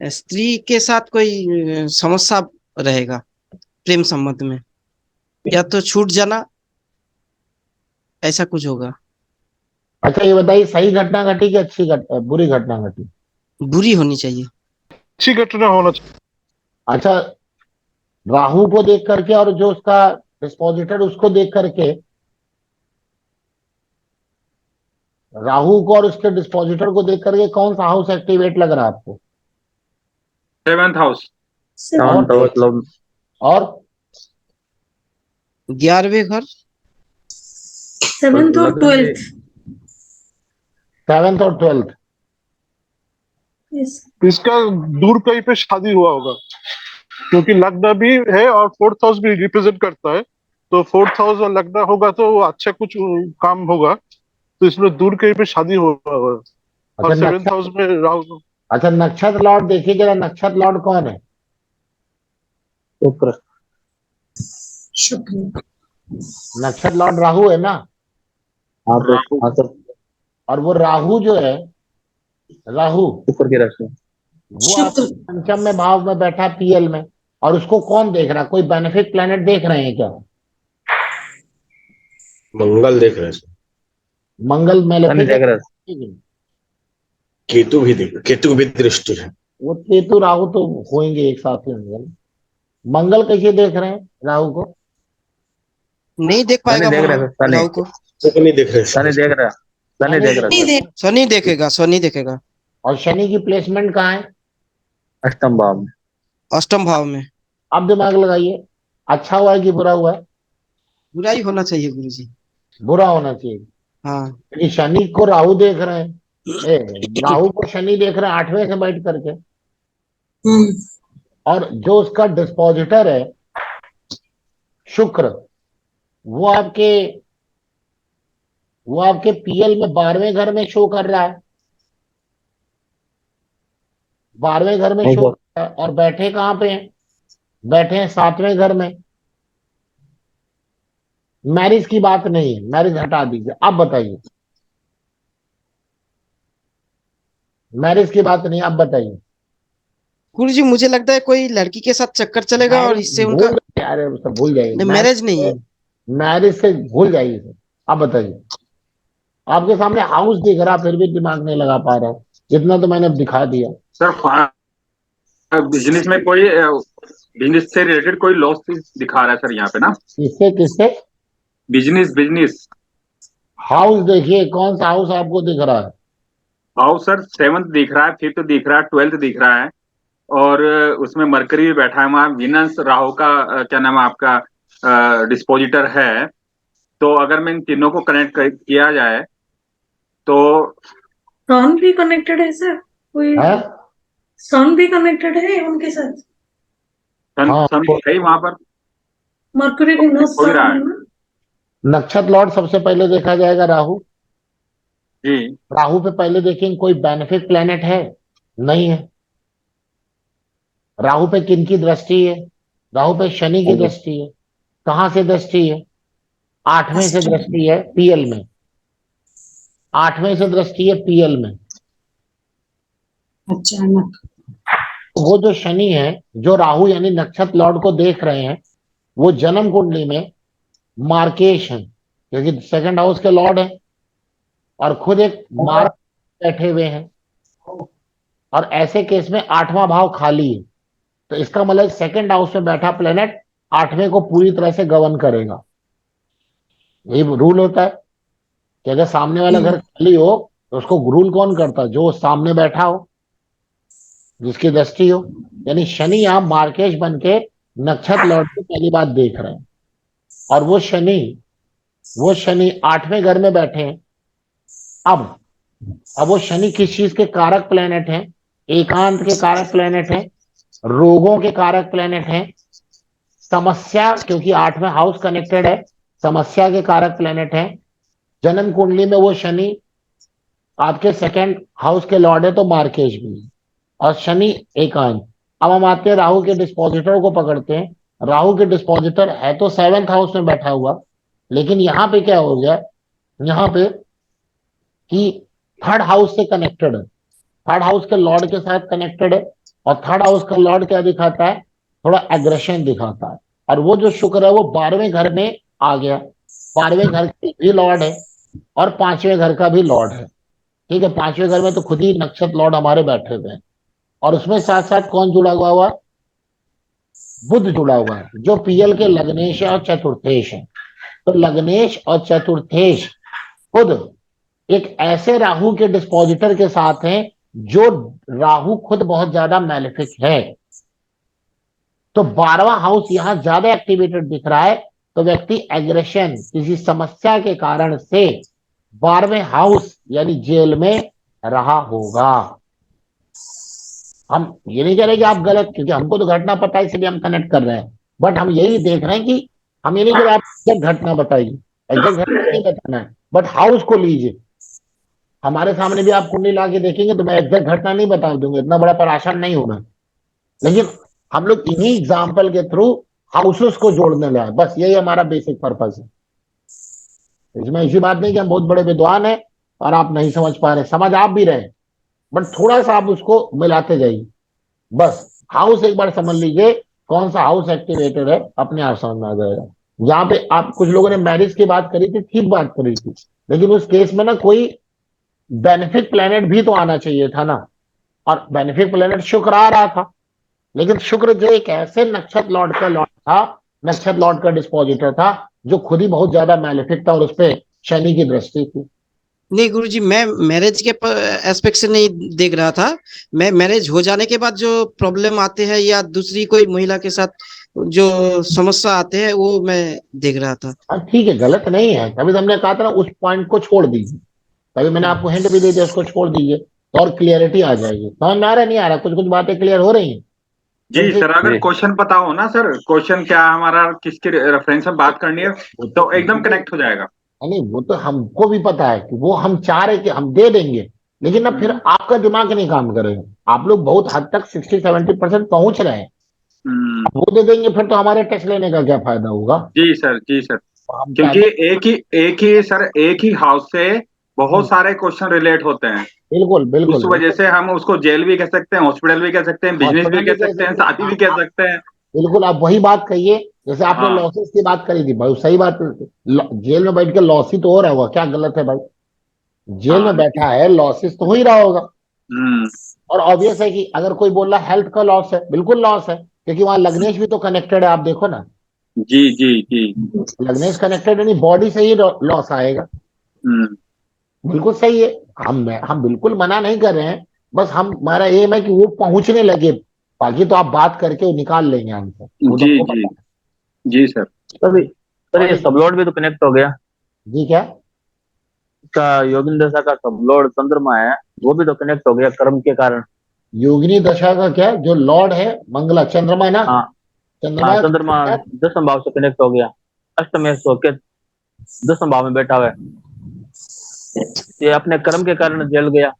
स्त्री के साथ कोई समस्या रहेगा प्रेम संबंध में, या तो छूट जाना, ऐसा कुछ होगा। अच्छा ये बताइए, सही घटना घटी कि बुरी घटना घटी? बुरी होनी चाहिए। अच्छी घटना होना चाहिए। अच्छा, राहु को देख करके और जो उसका डिस्पोजिटर उसको देख करके, राहु को और उसके डिस्पोजिटर को देख करके कौन सा हाउस एक्टिवेट लग रहा है आपको? 7th house. सेवन तो मतलब और 11वें घर। 7th और 12th। 7th और 12th। यस। इसका दूर कहीं पे शादी हुआ होगा, क्योंकि लग्न भी है और 4th हाउस भी रिप्रेजेंट करता है। तो 4th हाउस और लग्न होगा तो अच्छा कुछ काम होगा। तो इसमें दूर कहीं पे शादी हुआ होगा। अच्छा और 7th नक्षत्र। हाउस में राहु। अच्छा नक्षत्र लॉर्ड देखिए जरा, नक्षत्र लॉर्ड कौन है? शुक्र। शुक्र। नक्षत्र लॉर्ड राहु है ना। हाँ तो राहु। हाँ सर, और वो राहु जो है, राहु, शुक्र की राशि। वो शुक्र। आपके पंचम में भाव में बैठा पीएल में। और उसको कौन देख रहा है? कोई बेनिफिट प्लेनेट देख रहे हैं क्या? मंगल देख रहे हैं सर। मंगल शनि मेलेफिक है? देख रहा है। केतु भी देख, केतु की भी दृष्टि है। वो केतु राहु तो होंगे एक साथ ही होंगे ना। मंगल कैसे देख रहे हैं राहु को? नहीं देख शनि पाएगा देख रहा है मंगल सर, शनि। राहु को। तो नहीं देख रहे शनि सर। देख रहा है। शनि देख रहा है नहीं सर। देख। शनि देखेगा, शनि देखेगा। और शनि की प्लेसमेंट कहाँ है? अष्टम भाव में। अष्टम भाव में। आप दिमाग लगाइए। अच्छा हुआ है कि बुरा हुआ है? बुराई होना चाहिए गुरु जी। बुरा होना चाहिए। हाँ क्योंकि शनि को राहु देख रहे हैं, राहु को शनि देख रहे हैं 8वें से बैठ करके। हम्म। और जो उसका डिस्पोजिटर है शुक्र, वो आपके वो आपके पीएल में 12वें घर में शो कर रहा है, 12वें घर में नहीं शो सर। कर रहा है। और बैठे कहाँ पे हैं? बैठे हैं 7वें घर में। मैरिज की बात नहीं है, मैरिज हटा दीजिए, आप बताइए। मैरिज की बात नहीं, आप बताइए। गुरुजी मुझे लगता है कोई लड़की के साथ चक्कर चलेगा और मैरिज इससे उनका भूल यार, वो सब भूल जाइए। मैरिज नहीं है। मैरिज से भूल जाइए सर। आप बताइए। आपके सामने हाउस दिख रहा, फिर भी दिमाग नहीं लगा पा रहा है। इतना तो मैंने अब दिखा दिया। सर बिजनेस में कोई बिजनेस से रिलेटेड कोई लॉस दिखा रहा है सर यहाँ पे ना। किससे किससे? Business business. हाउस देखिए, कौन सा हाउस आपको दिख रहा है? हाउस सर 7th दिख रहा है, 5th दिख रहा है, 12th दिख रहा है। और उसमें मरकरी भी बैठा है वहाँ, विनस राहु का क्या नाम है आपका डिस्पोजिटर है। तो अगर मैं इन तीनों को कनेक्ट किया जाए तो सन भी कनेक्टेड है सर? कोई है? सन भी कनेक्टेड है उनके साथ? सन हाँ, सन तो है ही वहां पर, मरकरी विनस हो ही सन रहा है है। ना? नक्षत्र लॉर्ड सबसे पहले देखा जाएगा राहु। जी। राहु पे पहले देखेंगे कोई बेनिफिक प्लेनेट है? नहीं है। राहु पे किनकी दृष्टि है? राहु पे शनि की दृष्टि है। कहां से दृष्टि है? 8वें से दृष्टि है पीएल में। 8वें से दृष्टि है पीएल में। अचानक। वो जो शनि है, जो राहु यानी नक्षत्र लॉर्ड को देख रहे हैं, वो जन्म कुंडली में मार्केश है, क्योंकि सेकंड हाउस के लॉर्ड है और खुद एक मार्क बैठे हुए हैं। और ऐसे केस में 8वां भाव खाली है, तो इसका मतलब सेकंड हाउस में बैठा प्लेनेट 8वें को पूरी तरह से गवर्न करेगा। यही रूल होता है कि अगर सामने वाला घर खाली हो तो उसको रूल कौन करता है? जो सामने बैठा हो, जिसकी दृष्टि हो। यानी शनि यहाँ मार्केश बन के नक्षत्र लॉर्ड को पहली बार देख रहे हैं। और वो शनि 8वें घर में बैठे हैं। अब वो शनि किस चीज के कारक प्लेनेट हैं? एकांत के कारक प्लेनेट हैं, रोगों के कारक प्लेनेट हैं, समस्या, क्योंकि 8वें हाउस कनेक्टेड है, समस्या के कारक प्लेनेट हैं। जन्म कुंडली में वो शनि आपके सेकंड हाउस के लॉर्ड है, तो मार्केश भी है। और शनि एकांत। अब हम आते हैं राहु के डिस्पोजिटर को पकड़ते हैं। राहु के डिस्पोजिटर है तो 7th हाउस में बैठा हुआ, लेकिन यहाँ पे क्या हो गया? यहाँ पे कि थर्ड हाउस से कनेक्टेड है, थर्ड हाउस के लॉर्ड के साथ कनेक्टेड है। और थर्ड हाउस का लॉर्ड क्या दिखाता है? थोड़ा एग्रेशन दिखाता है। और वो जो शुक्र है वो 12वें घर में आ गया। 12वें घर के भी लॉर्ड है और 5वें घर का भी लॉर्ड है। ठीक है, 5वें घर में तो खुद ही नक्षत्र लॉर्ड हमारे बैठे हुए हैं। और उसमें साथ साथ कौन जुड़ा हुआ है? बुध जुड़ा हुआ है, जो पीएल के लग्नेश और चतुर्थेश है। तो लग्नेश और चतुर्थेश खुद एक ऐसे राहु के डिस्पोजिटर के साथ हैं, जो राहु खुद बहुत ज्यादा मैलेफिक है। तो 12वां हाउस यहां ज्यादा एक्टिवेटेड दिख रहा है। तो व्यक्ति एग्रेशन, किसी समस्या के कारण से 12वें हाउस यानी जेल में रहा होगा। हम ये नहीं कह रहे कि आप गलत, क्योंकि हमको तो घटना पता है इसलिए हम कनेक्ट कर रहे हैं। बट हम यही देख रहे हैं कि हम ये नहीं कह रहे आप एग्जैक्ट घटना बताइए, एग्जैक्ट घटना नहीं बताना है, बट हाउस को लीजिए। हमारे सामने भी आप कुंडली ला के देखेंगे तो मैं एग्जैक्ट घटना नहीं बता दूंगा, इतना बड़ा परेशान नहीं हूं मैं। लेकिन हम लोग इन्हीं एग्जाम्पल के थ्रू हाउसेस को जोड़ने लगे, बस यही हमारा बेसिक पर्पज है। इसमें ऐसी बात नहीं कि हम बहुत बड़े विद्वान हैं और आप नहीं समझ पा रहे, समझ आप भी रहे, बट थोड़ा सा आप उसको मिलाते जाइए। बस हाउस एक बार समझ लीजिए, कौन सा हाउस एक्टिवेटेड है, अपने आप समझ में आ जाएगा। यहाँ पे आप कुछ लोगों ने मैरिज की बात करी थी, ठीक बात करी थी, लेकिन उस केस में ना कोई बेनिफिक प्लेनेट भी तो आना चाहिए था ना। और बेनिफिक प्लेनेट शुक्र आ रहा था, लेकिन शुक्र जो एक ऐसे नक्षत्र लॉर्ड का लॉर्ड था, नक्षत्र लॉर्ड का डिस्पोजिटर था, जो खुद ही बहुत ज्यादा मैलेफिक था और उस पर शनि की दृष्टि थी। नहीं गुरुजी, मैं मैरिज के एस्पेक्ट से नहीं देख रहा था। मैं मैरिज हो जाने के बाद जो प्रॉब्लम आते हैं या दूसरी कोई महिला के साथ जो समस्या आते हैं वो मैं देख रहा था। हाँ ठीक है, गलत नहीं है, तभी तो हमने कहा था ना उस पॉइंट को छोड़ दीजिए, तभी मैंने आपको हिंट भी दे दिया, उसको छोड़ दीजिए तो और क्लियरिटी आ जाएगी। समझ में आ रहा है नहीं आ रहा, कुछ कुछ बातें क्लियर हो रही हैं। जी जैसे सर, अगर जी क्वेश्चन पता हो ना सर, क्वेश्चन क्या है हमारा, किसके रेफरेंस में बात करनी है, वो तो तो एकदम कनेक्ट हो जाएगा। नहीं, वो तो हमको भी पता है कि वो हम चाह रहे कि हम दे देंगे, लेकिन ना फिर हम्म। आपका दिमाग नहीं काम करेगा। आप लोग बहुत हद तक 60-70% पहुंच रहे हैं, हम्म। अब वो दे देंगे फिर तो हमारे टेस्ट लेने का क्या फायदा होगा। जी सर, जी सर। तो हम क्योंकि चाहते हैं। एक ही सर, एक ही हाउस से बहुत सारे क्वेश्चन रिलेट होते हैं। बिल्कुल उस बिल्कुल वजह बिल्कुल। से हम उसको जेल भी कह सकते हैं, हॉस्पिटल भी कह सकते हैं, बिजनेस भी हॉस्पिटल कह भी कह सकते हैं, सकते शादी हैं भी कह सकते हैं। बिल्कुल आप वही बात कहिए, जैसे आपने हाँ। लॉसेस की बात करी थी भाई, सही बात। जेल में बैठ के लॉस ही तो हो रहा होगा, क्या गलत है भाई? जेल हाँ। में बैठा है, लॉसेस तो हो ही रहा होगा। हम्म। और ऑब्वियस है कि अगर कोई बोल रहा है हेल्थ का लॉस है, बिल्कुल लॉस है, क्योंकि वहां लग्नेश भी तो कनेक्टेड है, आप देखो ना। जी जी जी। लग्नेश कनेक्टेड यानी बॉडी से ही लॉस आएगा। हम्म। बिल्कुल सही है। हम बिल्कुल मना नहीं कर रहे हैं, बस हम हमारा एम है कि वो पहुंचने लगे, बाकी तो आप बात करके वो निकाल लेंगे आंसर, वो तो जी हमको जी पता जी सर। सर है। और ये सबलोड भी तो कनेक्ट हो गया। जी क्या? इसका योगिन दशा का सबलोड चंद्रमा है, वो भी तो कनेक्ट हो गया कर्म के कारण। योगिनी दशा का क्या, जो लॉर्ड है मंगला, चंद्रमा ना, हाँ हाँ, चंद्रमा चंद्रमा दसम भाव से कनेक्ट हो गया, अष्टमेश होके दसम भाव में बैठा हुआ है, ये अपने कर्म के कारण जल गया।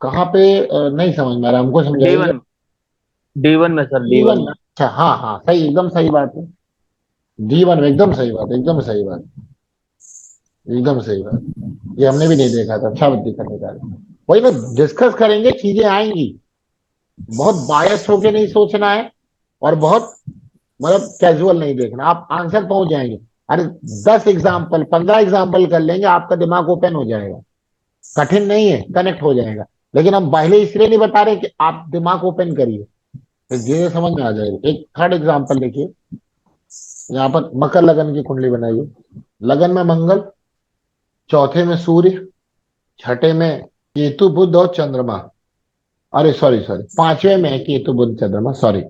कहाँ पे? नहीं समझ में आ रहा, हमको समझाइए। D1, D1 में सर, D1 D1 में, में। अच्छा हाँ हाँ सही, एकदम सही बात है। D1 में एकदम सही बात, एकदम सही बात, एकदम सही बात। ये हमने भी नहीं देखा था, अच्छा दिखा निकाल। वही ना, डिस्कस करेंगे, चीजें आएंगी। बहुत बायस होके नहीं सोचना है, और बहुत मतलब कैजुअल नहीं देखना, आप आंसर पहुंच जाएंगे। अरे 10 एग्जाम्पल 15 एग्जाम्पल कर लेंगे, आपका दिमाग ओपन हो जाएगा। कठिन नहीं है, कनेक्ट हो जाएगा। लेकिन हम पहले इसलिए नहीं बता रहे कि आप दिमाग ओपन करिए, फिर धीरे समझ में आ जाएगा। एक थर्ड एग्जाम्पल देखिए, यहाँ पर मकर लगन की कुंडली बनाइए। लगन में मंगल, चौथे में सूर्य, छठे में केतु बुध और चंद्रमा। अरे सॉरी सॉरी, पांचवे में है केतु बुध चंद्रमा, सॉरी।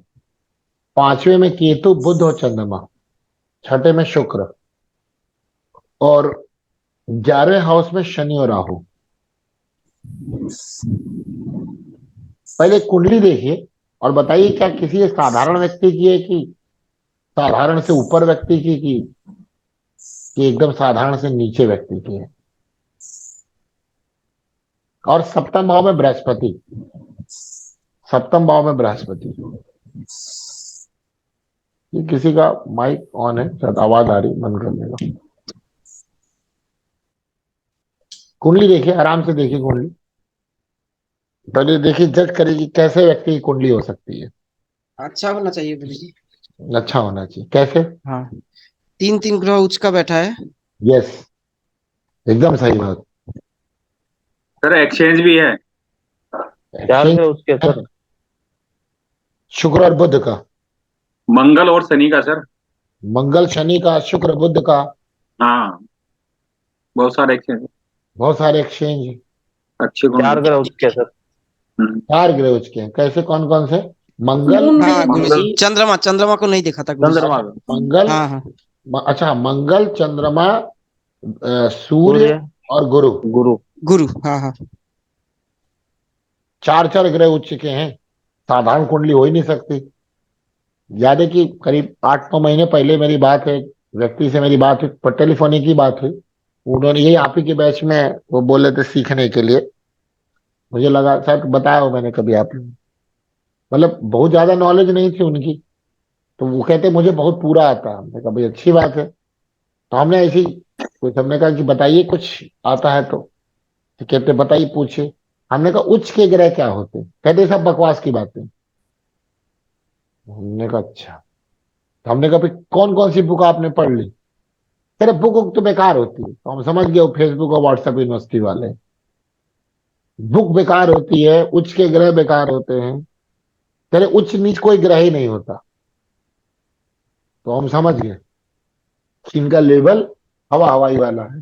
पांचवे में केतु बुध और चंद्रमा, छठे में शुक्र, और 11वें हाउस में शनि और राहु। पहले कुंडली देखिए और बताइए, क्या किसी एक साधारण व्यक्ति की है, कि साधारण से ऊपर व्यक्ति की, कि एकदम साधारण से नीचे व्यक्ति की है? और सप्तम भाव में बृहस्पति, सप्तम भाव में बृहस्पति। ये किसी का माइक ऑन है, शायद आवाज आ रही, बंद करने का। कुंडली देखिए, आराम से देखिए कुंडली, पहले देखिए, जज करिए कि कैसे व्यक्ति की कुंडली हो सकती है। अच्छा होना चाहिए गुरु जी। अच्छा होना चाहिए, कैसे? हाँ, तीन तीन ग्रह उच्च का बैठा है। यस, एकदम सही बात। सर एक्सचेंज भी है। चार एक्सचेंज ग्रह उसके है, सर। शुक्र और बुध का। मंगल और शनि का सर। मंगल शनि का, शुक्र बुध का। हाँ, बहुत सारे एक्सचेंज। बहुत सारे एक्सचेंज। अच्छे चार गुण। ग्रह उसके सर। चार ग्रह उसके हैं, कैसे, कौन कौन से? मंगल, मून भी हाँ देखो। गुरु जी, मंगल। चंद्रमा चंद्रमा को नहीं देखा था गुरु जी। चंद्रमा अच्छा, का मंगल, हाँ हाँ। अच्छा मंगल, चंद्रमा, सूर्य सूर्य, और गुरु। गुरु। गुरु, हाँ हाँ। चार चार ग्रह उच्च के हैं, साधारण कुंडली हो ही नहीं सकती। याद है कि करीब 8-9 महीने पहले मेरी बात है, व्यक्ति से मेरी बात हुई, पर टेलीफोनिक की बात हुई। उन्होंने यही आप ही के बैच में वो बोले थे सीखने के लिए, मुझे लगा शायद बताया हो मैंने कभी आपने, मतलब बहुत ज्यादा नॉलेज नहीं थी उनकी। तो वो कहते मुझे बहुत पूरा आता है, हमने कहा भाई अच्छी बात है। तो हमने ऐसी कुछ, हमने कहा कि बताइए कुछ आता है तो कहते बताइए पूछिए। हमने कहा उच्च के ग्रह क्या होते हैं? कहते सब बकवास की बातें। हमने कहा अच्छा। तो हमने कहा फिर कौन कौन सी बुक आपने पढ़ ली? तेरे बुक तो बेकार होती है। तो हम समझ गए वो फेसबुक और व्हाट्सएप यूनिवर्सिटी वाले। बुक बेकार होती है, उच्च के ग्रह बेकार होते हैं, तेरे उच्च नीच कोई ग्रह ही नहीं होता। तो हम समझ गए कि इनका लेवल हवा हवाई वाला है।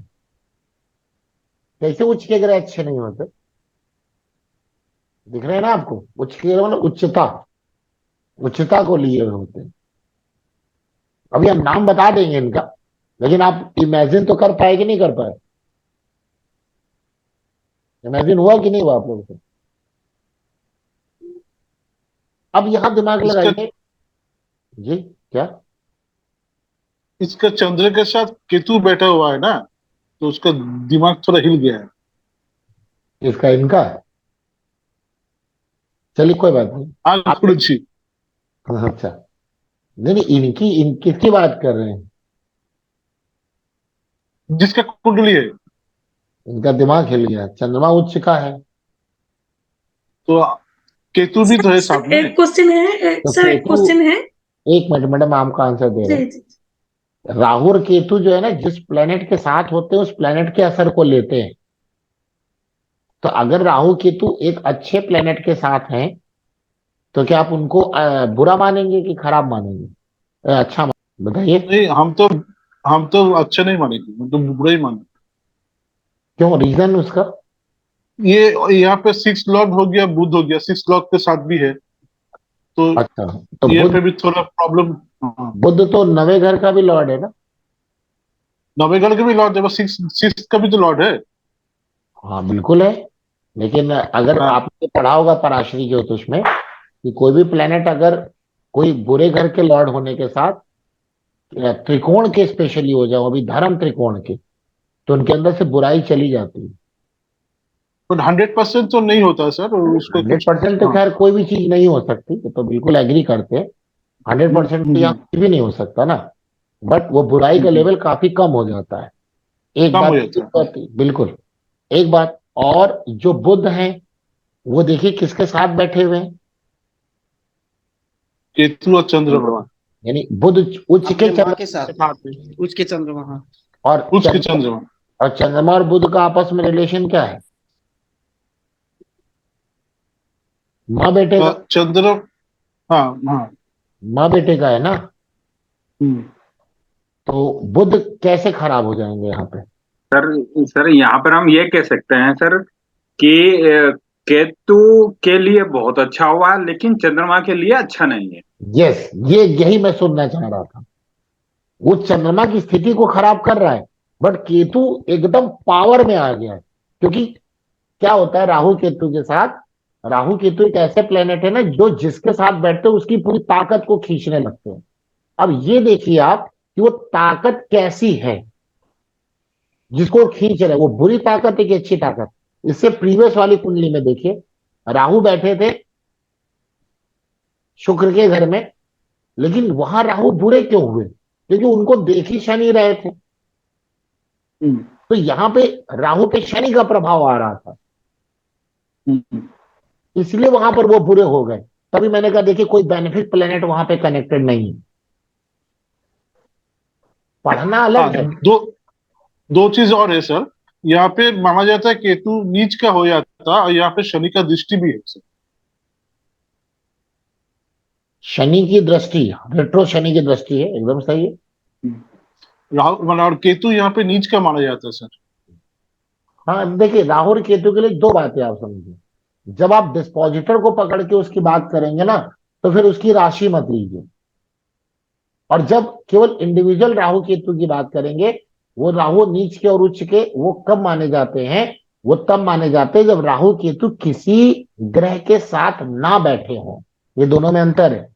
कैसे उच्च के ग्रह अच्छे नहीं होते? दिख रहे हैं ना आपको, उच्च के ग्रह मतलब उच्चता। उच्चता को लिए हुए होते हैं। अभी हम नाम बता देंगे इनका, लेकिन आप इमेजिन तो कर पाए कि नहीं कर पाए? इमेजिन हुआ कि नहीं हुआ आप लोगों को? अब यहां दिमाग इसका लगाइए। जी, क्या? इसका चंद्र के साथ केतु बैठा हुआ है ना, तो उसका दिमाग थोड़ा हिल गया है। इसका, इनका? चलिए कोई बात नहीं। हाँ आप, गुरु जी। अच्छा, नहीं नहीं, किसकी बात कर रहे हैं? जिसका कुंडली है, इनका दिमाग हिल गया, चंद्रमा उच्च का है। तो केतु भी तो है साथ सर में। एक क्वेश्चन है, तो सर एक केतु, क्वेश्चन है। एक मिनट मैडम, आपका आंसर दे रहे जी हैं। जी। राहु और केतु जो है ना, जिस प्लेनेट के साथ होते हैं उस प्लेनेट के असर को लेते हैं। तो अगर राहु केतु एक अच्छे प्लेनेट के साथ हैं, तो क्या आप उनको बुरा मानेंगे कि खराब मानेंगे? अच्छा बताइए। नहीं, हम तो अच्छे नहीं मानेंगे, हम तो बुरा ही मानेंगे। क्यों, रीजन उसका? ये यहाँ पे सिक्स लॉर्ड हो गया, बुध हो गया, सिक्स लॉर्ड के साथ भी है, तो अच्छा, तो यहाँ बुध, पे भी थोड़ा प्रॉब्लम। हाँ, बुध तो नवे घर का भी लॉर्ड है ना? नवेगढ़ के भी लॉर्ड है, बस सिक्स सिक्स का भी तो लॉर्ड है। हाँ बिल्कुल है। लेकिन अगर हाँ। आपने पढ़ा होगा पराशरी ज्योतिष में कि कोई भी प्लेनेट अगर कोई बुरे घर के लॉर्ड होने के साथ त्रिकोण के स्पेशली हो जाओ, अभी धर्म त्रिकोण के, तो उनके अंदर से बुराई चली जाती है। बट 100% तो नहीं होता सर, और उसको 100% तो हाँ। खैर कोई भी चीज नहीं हो सकती, ये तो बिल्कुल एग्री करते हैं। 100% तो यहाँ हम्म, कुछ भी नहीं हो सकता ना। बट वो बुराई का हम्म, लेवल काफी कम हो जाता है। एक कम हो बात जाता है, हाँ। बिल्कुल। एक बात और, जो बुध हैं वो देखिए किसके साथ बैठे हुए हैं? केतु और चंद्रमा। यानी बुध उच्च के अपने माँ के चंद्रमा साथ, के साथ है। उच के चंद्रमा, हाँ। और उसके चंद्रमा, चंद्रमा। और चंद्रमा और बुध का आपस में रिलेशन क्या है? माँ बेटे का। चंद्र, हाँ हाँ। माँ बेटे का है ना? हम्म। तो बुध कैसे खराब हो जाएंगे यहाँ पे? सर सर यहाँ पर हम ये कह सकते हैं सर कि केतु के लिए बहुत अच्छा हुआ, लेकिन चंद्रमा के लिए अच्छा नहीं है। यस, ये यही मैं सुनना चाह रहा था। वो चंद्रमा की स्थिति को खराब कर रहा है, बट केतु एकदम पावर में आ गया है। क्योंकि क्या होता है राहु केतु के साथ, राहु केतु एक ऐसे प्लेनेट है ना जो जिसके साथ बैठते हैं उसकी पूरी ताकत को खींचने लगते हैं। अब ये देखिए आप कि वो ताकत कैसी है जिसको वो खींच रहे हैं। वो बुरी ताकत है कि अच्छी ताकत? इससे प्रीवियस वाली कुंडली में देखिए, राहु बैठे थे शुक्र के घर में, लेकिन वहां राहु बुरे क्यों हुए? क्योंकि उनको देख ही शनि रहे थे। हम्म, तो यहाँ पे राहु पे शनि का प्रभाव आ रहा था, हम्म। इसलिए वहां पर वो बुरे हो गए। तभी मैंने कहा देखिए कोई बेनिफिट प्लेनेट वहां पे कनेक्टेड नहीं है। पढ़ना हाँ, अलग है। दो दो चीज और है सर। यहाँ पे माना जाता है केतु नीच का हो जाता, और यहाँ पे शनि का दृष्टि भी है सर। शनि की दृष्टि, रेट्रो शनि की दृष्टि है, एकदम सही है। राहु और केतु यहाँ पे नीच का माना जाता है सर। हाँ देखिए, राहु और केतु के लिए दो बातें आप समझिए। जब आप डिस्पोजिटर को पकड़ के उसकी बात करेंगे ना, तो फिर उसकी राशि मत लीजिए। और जब केवल इंडिविजुअल राहु केतु की बात करेंगे, वो राहु नीच के और उच्च के वो कब माने जाते हैं? वो तब माने जाते हैं जब राहु केतु किसी ग्रह के साथ ना बैठे हों। ये दोनों में अंतर है।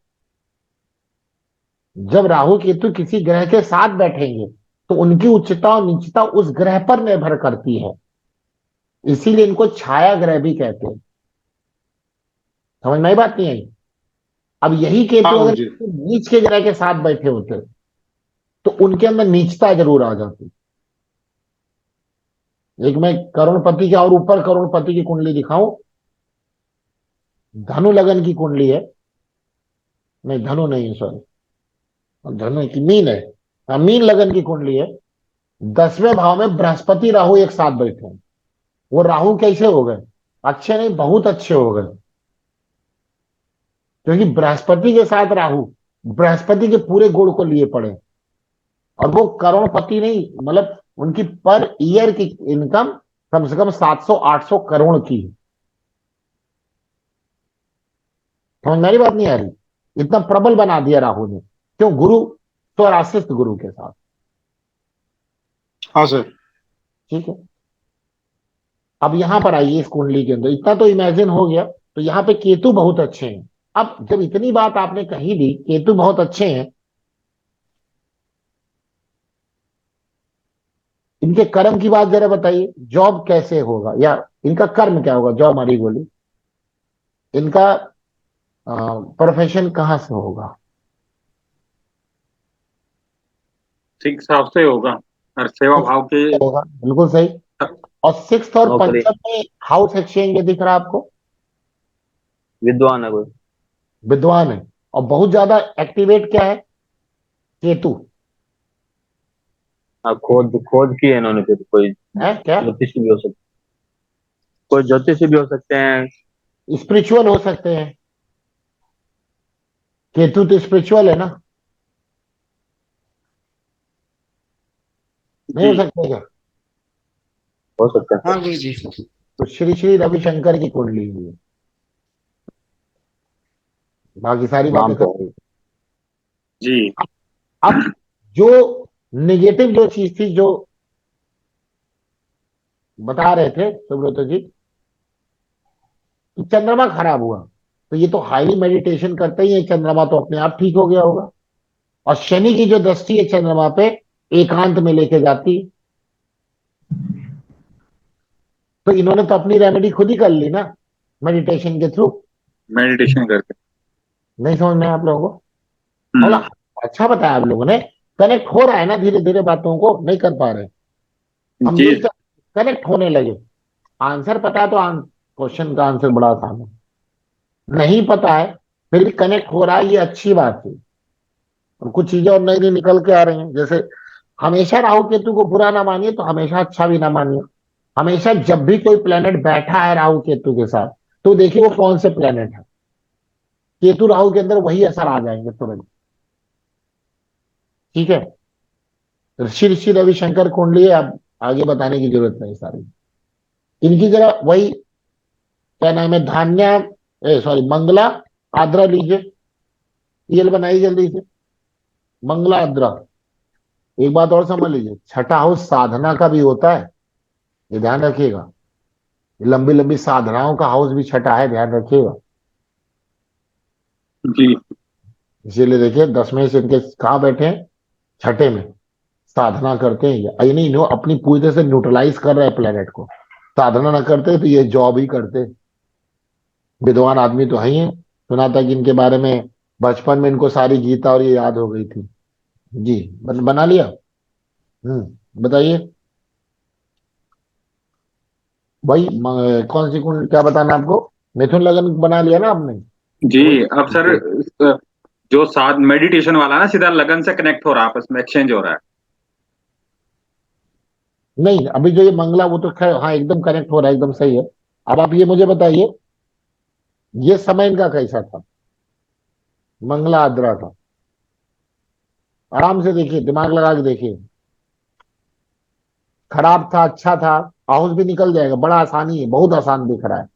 जब राहु केतु किसी ग्रह के साथ बैठेंगे तो उनकी उच्चता और नीचता उस ग्रह पर निर्भर करती है। इसीलिए इनको छाया ग्रह भी कहते हैं। समझ में आई बात नहीं आई? अब यही केतु हाँ अगर गुरुजी। नीच के ग्रह के साथ बैठे होते तो उनके अंदर नीचता जरूर आ जाती। एक मैं करोड़पति के और ऊपर करोड़पति की कुंडली दिखाऊं। धनु लगन की कुंडली है, नहीं धनु नहीं, सॉरी, धनु की मीन है। हाँ, मीन लगन की कुंडली है। 10वें भाव में बृहस्पति राहु एक साथ बैठे हैं। वो राहु कैसे हो गए? अच्छे नहीं, बहुत अच्छे हो गए। क्योंकि बृहस्पति के साथ राहु बृहस्पति के पूरे गुण को लिए पड़े। और वो करोड़पति नहीं, मतलब उनकी पर ईयर की इनकम कम से कम 700-800 करोड़ की है। समझ मेरी बात नहीं आ रही? इतना प्रबल बना दिया राहु ने। क्यों? गुरु स्वराशिस्त गुरु के साथ। हाँ सर। ठीक है, अब यहां पर आइए इस कुंडली के अंदर, इतना तो इमेजिन हो गया। तो यहाँ पे केतु बहुत अच्छे हैं। अब जब इतनी बात आपने कही दी, केतु बहुत अच्छे हैं, इनके कर्म की बात जरा बताइए, जॉब कैसे होगा, या इनका कर्म क्या होगा, जॉब हमारी बोली, इनका प्रोफेशन कहाँ से होगा? ठीक हिसाब से होगा, और सेवा भाव के। होगा, बिल्कुल सही। और सिक्स्थ और नौकरी। पंचम में हाउस एक्सचेंज ये दिख रहा है आपको, विद्वान है कोई। विद्वान है। और बहुत ज्यादा एक्टिवेट क्या है? केतु हाँ, खोज खोज की है इन्होंने, फिर कोई है क्या? ज्योतिषी भी हो सकते, कोई ज्योतिषी भी हो सकते हैं। स्पिरिचुअल हो सकते हैं, केतु तो स्पिरिचुअल है ना, नहीं हो जी। सकते क्या? हो सकते हैं। हाँ गुरु जी। तो श्री श्री रविशंकर की कुंडली हुई है, बाकी सारी नाम बातें तो कर। है। जी। अब जो नेगेटिव जो चीज थी, जो बता रहे थे सुब्रत जी, कि चंद्रमा खराब हुआ, तो ये तो हाईली मेडिटेशन करते ही है, चंद्रमा तो अपने आप ठीक हो गया होगा। और शनि की जो दृष्टि है चंद्रमा पे, एकांत में लेके जाती, तो इन्होंने तो अपनी रेमेडी खुद ही कर ली ना, मेडिटेशन के थ्रू। मेडिटेशन करके। नहीं समझ में आया आप लोगों को? हम्म। मतलब अच्छा बताया आप लोगों ने, कनेक्ट हो रहा है ना धीरे धीरे, बातों को नहीं कर पा रहे हम जी। लोग, कनेक्ट होने लगे। आंसर पता है तो क्वेश्चन का आंसर बड़ा आसान है, नहीं पता है फिर भी कनेक्ट हो रहा है, ये अच्छी बात है। और कुछ चीजें और नई नई निकल के आ रही हैं, जैसे हमेशा राहु केतु को बुरा ना मानिए, तो हमेशा अच्छा भी ना मानिए। हमेशा जब भी कोई प्लेनेट बैठा है राहु केतु के साथ, तो देखिए वो कौन से प्लेनेट है, केतु राहु के अंदर वही असर आ जाएंगे तुरंत। ठीक है, ऋषि ऋषि रविशंकर कुंडली है, अब आगे बताने की जरूरत नहीं सारी। इनकी जरा वही क्या नाम है, धान्या, सॉरी, मंगला आद्रा लीजिए, टीएल बनाइए जल्दी से, मंगला आद्रा। एक बात और समझ लीजिए, छठा हाउस साधना का भी होता है, ये ध्यान रखिएगा। लंबी लंबी साधनाओं का हाउस भी छठा है, ध्यान रखिएगा। जी। इसीलिए देखिए 10वें से इनके कहाँ बैठे हैं, छठे में, साधना करते हैं ये नहीं, इन्हों अपनी पूरी तरह से न्यूट्रलाइज कर रहे हैं प्लेनेट को। साधना ना करते तो ये जॉब ही करते। विद्वान आदमी तो है ही है, सुना था कि इनके बारे में बचपन में इनको सारी गीता और ये याद हो गई थी। जी, बना लिया। बताइए भाई, कौन सी कुंडली क्या बताना आपको? मिथुन लगन बना लिया ना आपने? जी। वही अब सर, जो साथ मेडिटेशन वाला ना, सीधा लगन से कनेक्ट हो रहा है, आपस में एक्सचेंज हो रहा है। नहीं, अभी जो ये मंगला वो तो खैर हाँ एकदम कनेक्ट हो रहा है, एकदम सही है। अब आप ये मुझे बताइए, ये समय इनका कैसा था, मंगला आद्रा का? आराम से देखिए, दिमाग लगा के देखिए, खराब था, अच्छा था, हाउस भी निकल जाएगा, बड़ा आसानी है, बहुत आसान दिख रहा है।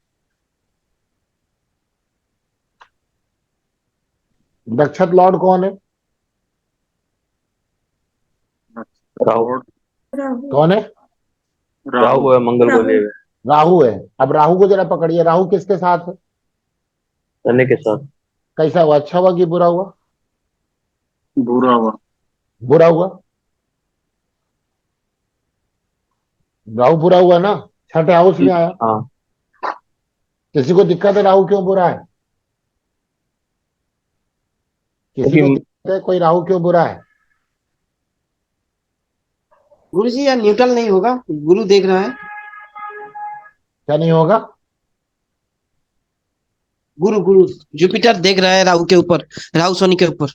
दक्षत लॉर्ड कौन है? राहु। राहु। कौन है? राहु। राहु है, मंगल को राहु। लिए हुए। राहु है। अब राहु को जरा पकड़िए, राहु किसके साथ है? शनि के साथ। कैसा हुआ, अच्छा हुआ कि बुरा हुआ? बुरा हुआ। बुरा हुआ। राहु बुरा हुआ ना, छठे हाउस में आया। हाँ। किसी को दिक्कत है राहु क्यों बुरा है? किसी को क्योंकि दिक्कत है कोई राहु क्यों बुरा है? गुरु जी या न्यूट्रल नहीं होगा, गुरु देख रहा है। क्या नहीं होगा? गुरु गुरु जुपिटर देख रहा है राहु के ऊपर, राहु शनि के ऊपर।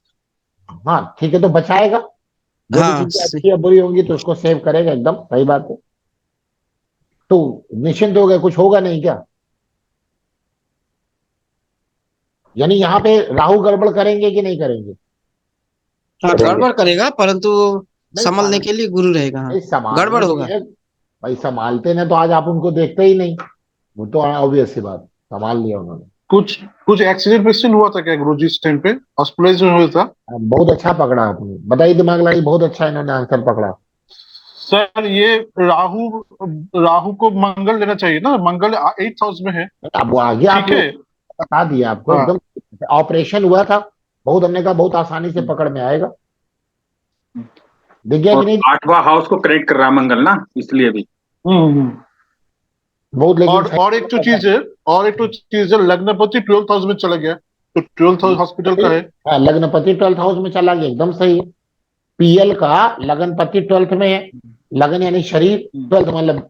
हाँ ठीक है, तो बचाएगा। जो भी हाँ चीजें अच्छी या बुरी होंगी तो उसको सेव करेगा, एकदम सही बात है। तो निश्चिंत हो गए, कुछ होगा नहीं क्या? यानी यहाँ पे राहु गड़बड़ करेंगे कि नहीं करेंगे? हाँ, करेंगे। गड़बड़ करेगा परंतु नहीं संभलने के लिए गुरु रहेगा। हाँ, नहीं, गड़बड़ संभालने के होगा। लिए भाई, संभालते ना तो आज आप उनको देखते ही नहीं। वो तो ऑब्वियस सी बात, संभाल लिया उन्होंने। कुछ कुछ एक्सीडेंट पेशेंट हुआ था क्या गुरुजी इस टाइम पे? हॉस्पिटलाइज हुआ था? बहुत अच्छा पकड़ा आपने, बताइए, दिमाग लगाई, बहुत अच्छा इन्होंने आंसर पकड़ा। सर ये राहु राहु को मंगल लेना चाहिए ना, मंगल 8th हाउस में है। अब वो आगे आप ठीक है। लोग बता दिया आपको हाँ। एकदम। ऑपरेशन हुआ था, बहुत, हमने कहा बहुत आसानी से पकड़ में आएगा। दिख गया कि और नहीं? 8वां हाउस को कनेक्ट कर रहा है मंगल ना, इसलिए भी। हम्म। बहुत, लेकिन और एक तो चीज है, और एक तो चीज है, लग्नपति 12th हाउस में चला गया, तो 12th हाउस हॉस्पिटल का है। हाँ, लग्नपति 12th हाउस में चला गया, एकदम सही है। पीएल का लगनपति 12th में है। लगन यानी शरीर, 12th मतलब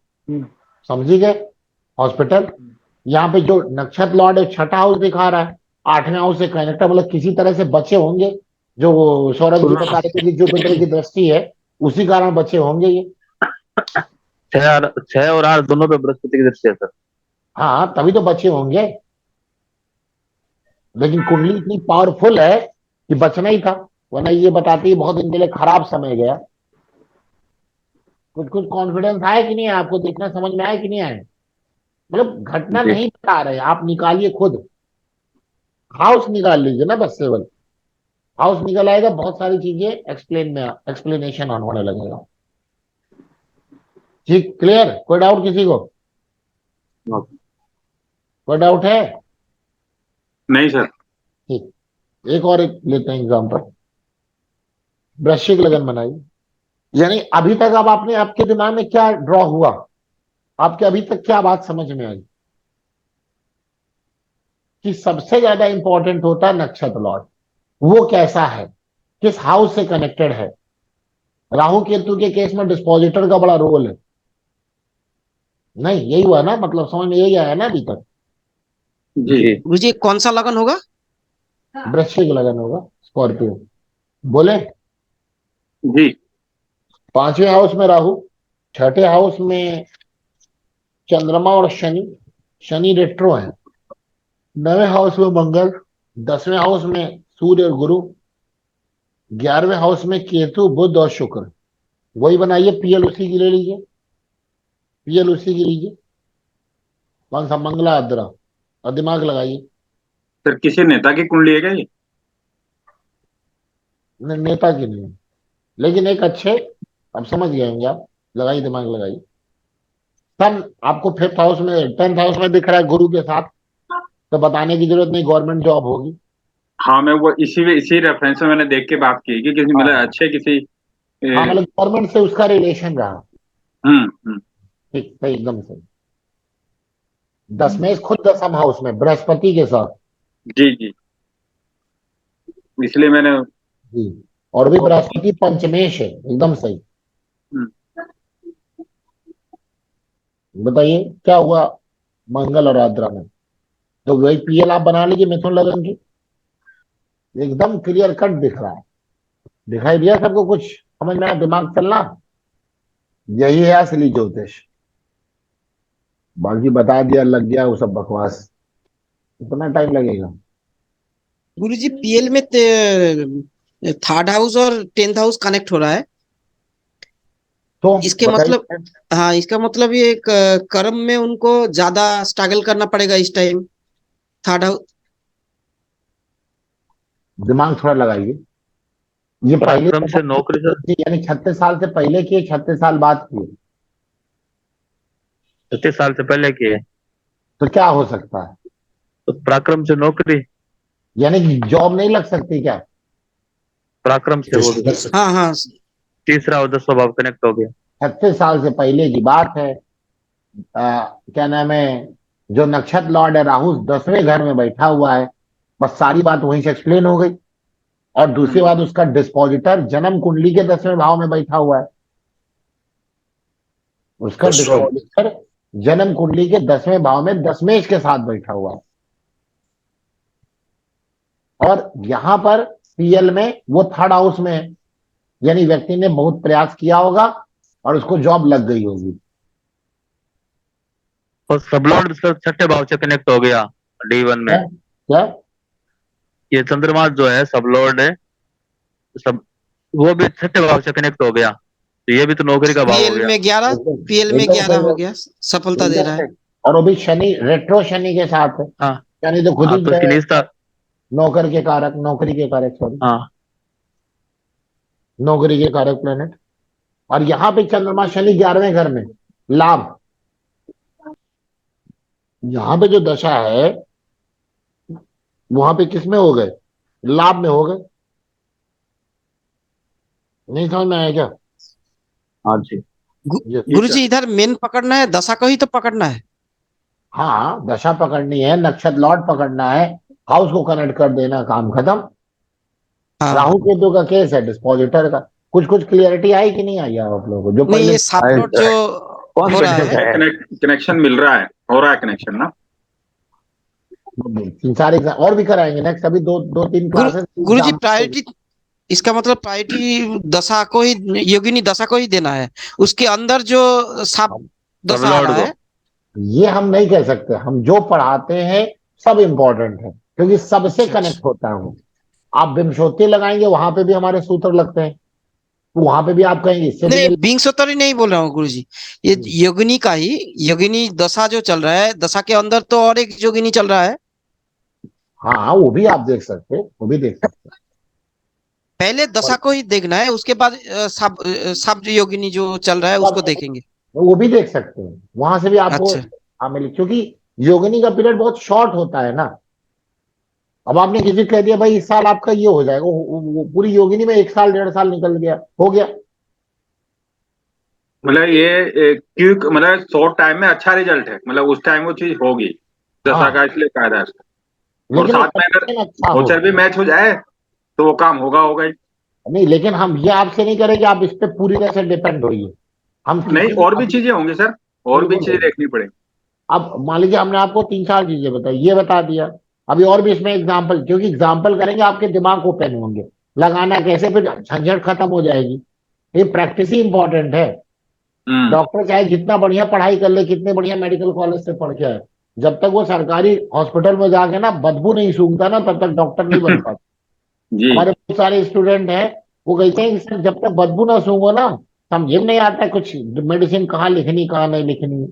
समझी गए, हॉस्पिटल। यहाँ पे जो नक्षत्र लॉर्ड है, छठा हाउस दिखा रहा है, 8वें हाउस से कनेक्टर, मतलब किसी तरह से बचे होंगे। जो सौरभ जी बता रहे थे कि जुपिटर की दृष्टि है, उसी कारण बचे होंगे ये। 6 और 8 दोनों पे बृहस्पति की दृष्टि है सर। हाँ, तभी तो बचे होंगे। लेकिन कुंडली इतनी पावरफुल है कि बचना ही था, वरना ये बताती है बहुत इनके लिए खराब समय गया। कुछ कुछ कॉन्फिडेंस आया कि नहीं है आपको? देखना समझ में आया कि नहीं आया? मतलब घटना जी। नहीं बता रहे, आप निकालिए खुद। हाउस निकाल लीजिए ना, बस केवल हाउस निकल आएगा, बहुत सारी चीजें एक्सप्लेनेशन होने लगेगा। ठीक, क्लियर? कोई डाउट किसी को? कोई डाउट है? नहीं सर। ठीक, एक लेते हैं एग्जाम्पल। वृश्चिक लगन बनाइए। यानी अभी तक अब आपने, आपके दिमाग में क्या ड्रॉ हुआ? आपके अभी तक क्या बात समझ में आई? कि सबसे ज्यादा इंपॉर्टेंट होता है नक्षत्र लॉर्ड, वो कैसा है, किस हाउस से कनेक्टेड है। राहु केतु के केस में डिस्पोजिटर का बड़ा रोल है। नहीं, यही हुआ ना, मतलब समझ में यही आया ना अभी तक? जी। जी। गुरुजी कौन सा लगन होगा? वृश्चिक लगन होगा, स्कॉर्पियो। बोले, जी। 5वें हाउस में राहु, छठे हाउस में चंद्रमा और शनि, शनि रेट्रो है। 9वें हाउस में मंगल, 10वें हाउस में सूर्य और गुरु, 11वें हाउस में केतु बुध और शुक्र। वही बनाइए, पीएल उसी की ले लीजिए, पीएल उसी की लीजिए। कौन सा? मंगला आद्रा। और दिमाग लगाइए। सर किसी नेता की कुंडली है क्या ये? नेता की नहीं है, लेकिन एक अच्छे, अब समझ गए होंगे आप। लगाइए, दिमाग लगाइए। सन आपको 5th हाउस में, 10th हाउस में दिख रहा है गुरु के साथ, तो बताने की जरूरत नहीं, गवर्नमेंट जॉब होगी। हाँ, मैं वो इसी रेफरेंस में मैंने देख के बात की कि किसी हाँ मतलब हाँ अच्छे किसी हाँ, मतलब गवर्नमेंट से उसका रिलेशन रहा। हम्म। ठीक, सही, एकदम सही। 10वें खुद 10th हाउस में बृहस्पति के साथ। जी जी, इसलिए मैंने जी, और भी बृहस्पति पंचमेश है, एकदम सही। हम्म, बताइए क्या हुआ मंगल और आद्रा में? तो वही पीएल आप बना लीजिए मिथुन लगन की, एकदम क्लियर कट दिख रहा है। दिखाई दिया सबको? कुछ समझ में आया? दिमाग चलना, यही है असली ज्योतिष। बाकी बता दिया, लग गया, वो सब बकवास। इतना टाइम लगेगा? गुरुजी पीएल में 3rd हाउस और 10th हाउस कनेक्ट हो रहा है। तो इसके मतलब, बताइए। हाँ, इसका मतलब ये कर्म में उनको ज्यादा स्ट्रगल करना पड़ेगा इस टाइम। 3rd house. दिमाग थोड़ा लगाइए। ये पहले पराक्रम से नौकरी सर। यानी 36 साल से पहले किए, 36 साल बाद किए, 36 साल से पहले किए तो क्या हो सकता है? तो पराक्रम से नौकरी, यानी कि जॉब नहीं लग सकती क्या? पराक्रम से वो भी लग सर। सकता हाँ हाँ। तीसरा और 10वां भाव कनेक्ट हो गया। 36 साल से पहले की बात है। क्या नाम है, जो नक्षत्र लॉर्ड है राहु 10वें घर में बैठा हुआ है, बस सारी बात वहीं से एक्सप्लेन हो गई। और दूसरी बात, उसका डिस्पोजिटर जन्म कुंडली के 10वें भाव में बैठा हुआ है। उसका 10वां डिस्पोजिटर जन्म कुंडली के 10वें भाव में दशमेश के साथ बैठा हुआ है। और यहां पर पीएल में वो 3rd हाउस में है, यानी व्यक्ति ने बहुत प्रयास किया होगा और उसको जॉब लग गई होगी। और सबलॉर्ड सर 6ठे भाव से कनेक्ट हो गया D1 में। क्या क्या? ये चंद्रमा जो है सबलॉर्ड है, सब वो भी 6ठे भाव से कनेक्ट हो गया, तो ये भी तो नौकरी का भाव हो पीएल गया। में 11, एकदम पीएल में एकदम 11 सही हो है, गया, सफलता दे एकदम रहा है। सही। और वो भी शनि, रेट्रो शनि के साथ है। हाँ यानी तो खुद हाँ ही तो उसकी निष्ठा। नौकर के कारक, नौकरी के कारक, सॉरी, हाँ नौकरी के कारक प्लेनेट। और यहाँ पे चंद्रमा शनि 11वें घर में, लाभ। यहाँ पे जो दशा है वहां पे किस में हो गए, लाभ में हो गए। नहीं समझ में आया क्या? हाँ जी। ये गुरुजी इधर मेन पकड़ना है, दशा को ही तो पकड़ना है। हाँ, दशा पकड़नी है, नक्षत्र लॉर्ड पकड़ना है, हाउस को कनेक्ट कर देना, काम खत्म। हाँ राहु केतु का केस है डिस्पोजिटर का। कुछ कुछ क्लियरिटी आई कि नहीं आई आप लोगों को जो नहीं, पहले? ये सात लॉट जो कौन हो सा रहा कैसे है, है? कनेक्शन मिल रहा है, हो रहा है कनेक्शन ना। तीन चार एग्जाम और भी कराएंगे नेक्स्ट, अभी दो दो तीन गुरु क्लासेस गुरुजी एग्जाम। प्रायोरिटी, इसका मतलब प्रायोरिटी दशा को ही, योगिनी दशा को ही देना है। उसके अंदर जो साप दशा आ लॉर्ड रहा को। है, ये हम नहीं कह सकते, हम जो पढ़ाते हैं सब इम्पोर्टेंट है, क्योंकि सबसे अच्छा, कनेक्ट होता है वो। आप विंशोत्ती लगाएंगे वहां पे भी हमारे सूत्र लगते हैं, तो वहां पे भी आप कहेंगे इससे भी नहीं मिल। विंशोत्तरी नहीं बोल रहा हूँ गुरुजी, ये योगिनी का ही, योगिनी दशा जो चल रहा है, दशा के अंदर तो और एक योगिनी चल रहा है। हाँ, वो भी आप देख सकते हैं, वो भी देख सकते पहले दशा को ही देखना है, उसके बाद सब योगिनी जो चल रहा है उसको हैं, देखेंगे। वो भी देख सकते हैं, वहां से भी आपको। अच्छा, हाँ मिले, क्योंकि योगिनी का पीरियड बहुत शॉर्ट होता है ना। अब आपने किसी को कह दिया भाई इस साल आपका ये हो जाएगा, वो पूरी योगिनी में 1 साल 1.5 साल निकल गया, हो गया। मतलब ये क्यों, मतलब शॉर्ट टाइम में अच्छा रिजल्ट है, मतलब उस टाइम वो चीज होगी दशा हाँ, का, इसलिए फायदा है उसका। और लेकिन वो साथ में अगर connection अच्छा हो। गोचर भी मैच हो जाए तो वो काम होगा होगा ही। नहीं, लेकिन हम ये आपसे नहीं करें कि आप इस पे पूरी तरह से डिपेंड होइए। हम नहीं, किसी भी और भी चीजें होंगी सर, और भी बिल्कुल चीजें होइए। देखनी पड़ेगी। अब मान लीजिए हमने आपको 3 4 चीजें बताई, ये बता दिया, अभी और भी इसमें एग्जाम्पल, क्योंकि एग्जाम्पल करेंगे आपके दिमाग ओपन होंगे, लगाना कैसे, फिर झंझट खत्म हो जाएगी। ये प्रैक्टिस ही इंपॉर्टेंट है। हम्म। डॉक्टर चाहे जितना बढ़िया पढ़ाई कर ले, कितने बढ़िया मेडिकल कॉलेज से पढ़ के आए, जब तक वो सरकारी हॉस्पिटल में जाके ना बदबू नहीं सूंघता ना, तब तक डॉक्टर नहीं बन पाता। जी। हमारे बहुत सारे स्टूडेंट हैं, वो कहते हैं कि सर जब तक बदबू ना सूंघो ना, समझ में नहीं आता है कुछ, मेडिसिन कहाँ लिखनी कहाँ नहीं लिखनी।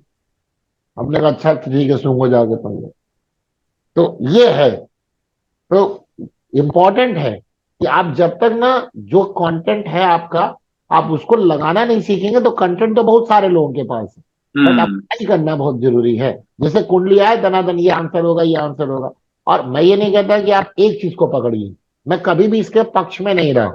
हमने कहा अच्छा ठीक है, सूंघो जाके पढ़ लो। तो ये है, तो इम्पोर्टेंट है कि आप जब तक ना जो कंटेंट है आपका, आप उसको लगाना नहीं सीखेंगे, तो कंटेंट तो बहुत सारे लोगों के पास है, बट हम्म। अप्लाई करना बहुत जरूरी है। जैसे कुंडली आए दनादन, ये आंसर होगा, ये आंसर होगा। और मैं ये नहीं कहता कि आप एक चीज को पकड़िए, मैं कभी भी इसके पक्ष में नहीं रहा,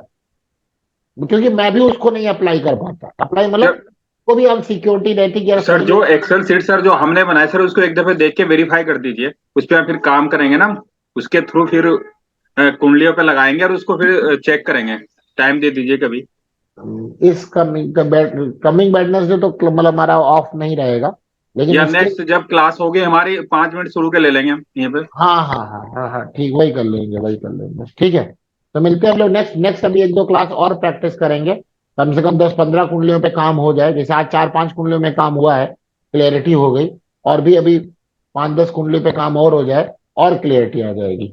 क्योंकि मैं भी उसको नहीं अप्लाई कर पाता। अप्लाई मतलब को भी हम सिक्योरिटी रहती कि यार सर सही में। जो एक्सेल सीट सर जो हमने बनाए सर, उसको एक दफे देख के वेरीफाई कर दीजिए, उस पर फिर काम करेंगे ना, उसके थ्रू फिर कुंडलियों पे लगाएंगे और उसको फिर चेक करेंगे। टाइम दे दीजिए कभी। इस कमिंग कमिंग वेडनेसडे तो मतलब हमारा ऑफ नहीं रहेगा, लेकिन या उसके। नेक्स्ट जब क्लास होगी हमारी, 5 मिनट शुरू के ले लेंगे हम यहीं पे। हाँ हाँ हाँ हाँ हाँ, ठीक, वही कर लेंगे, वही कर लेंगे, ठीक है। तो मिलते हैं हम लोग नेक्स्ट नेक्स्ट, अभी 1 2 क्लास और प्रैक्टिस करेंगे, कम से कम 10 15 कुंडलियों पे काम हो जाए। जैसे आज 4 5 कुंडलियों में काम हुआ है, क्लियरिटी हो गई, और भी अभी 5 10 कुंडली पे काम और हो जाए, और क्लियरिटी आ जाएगी।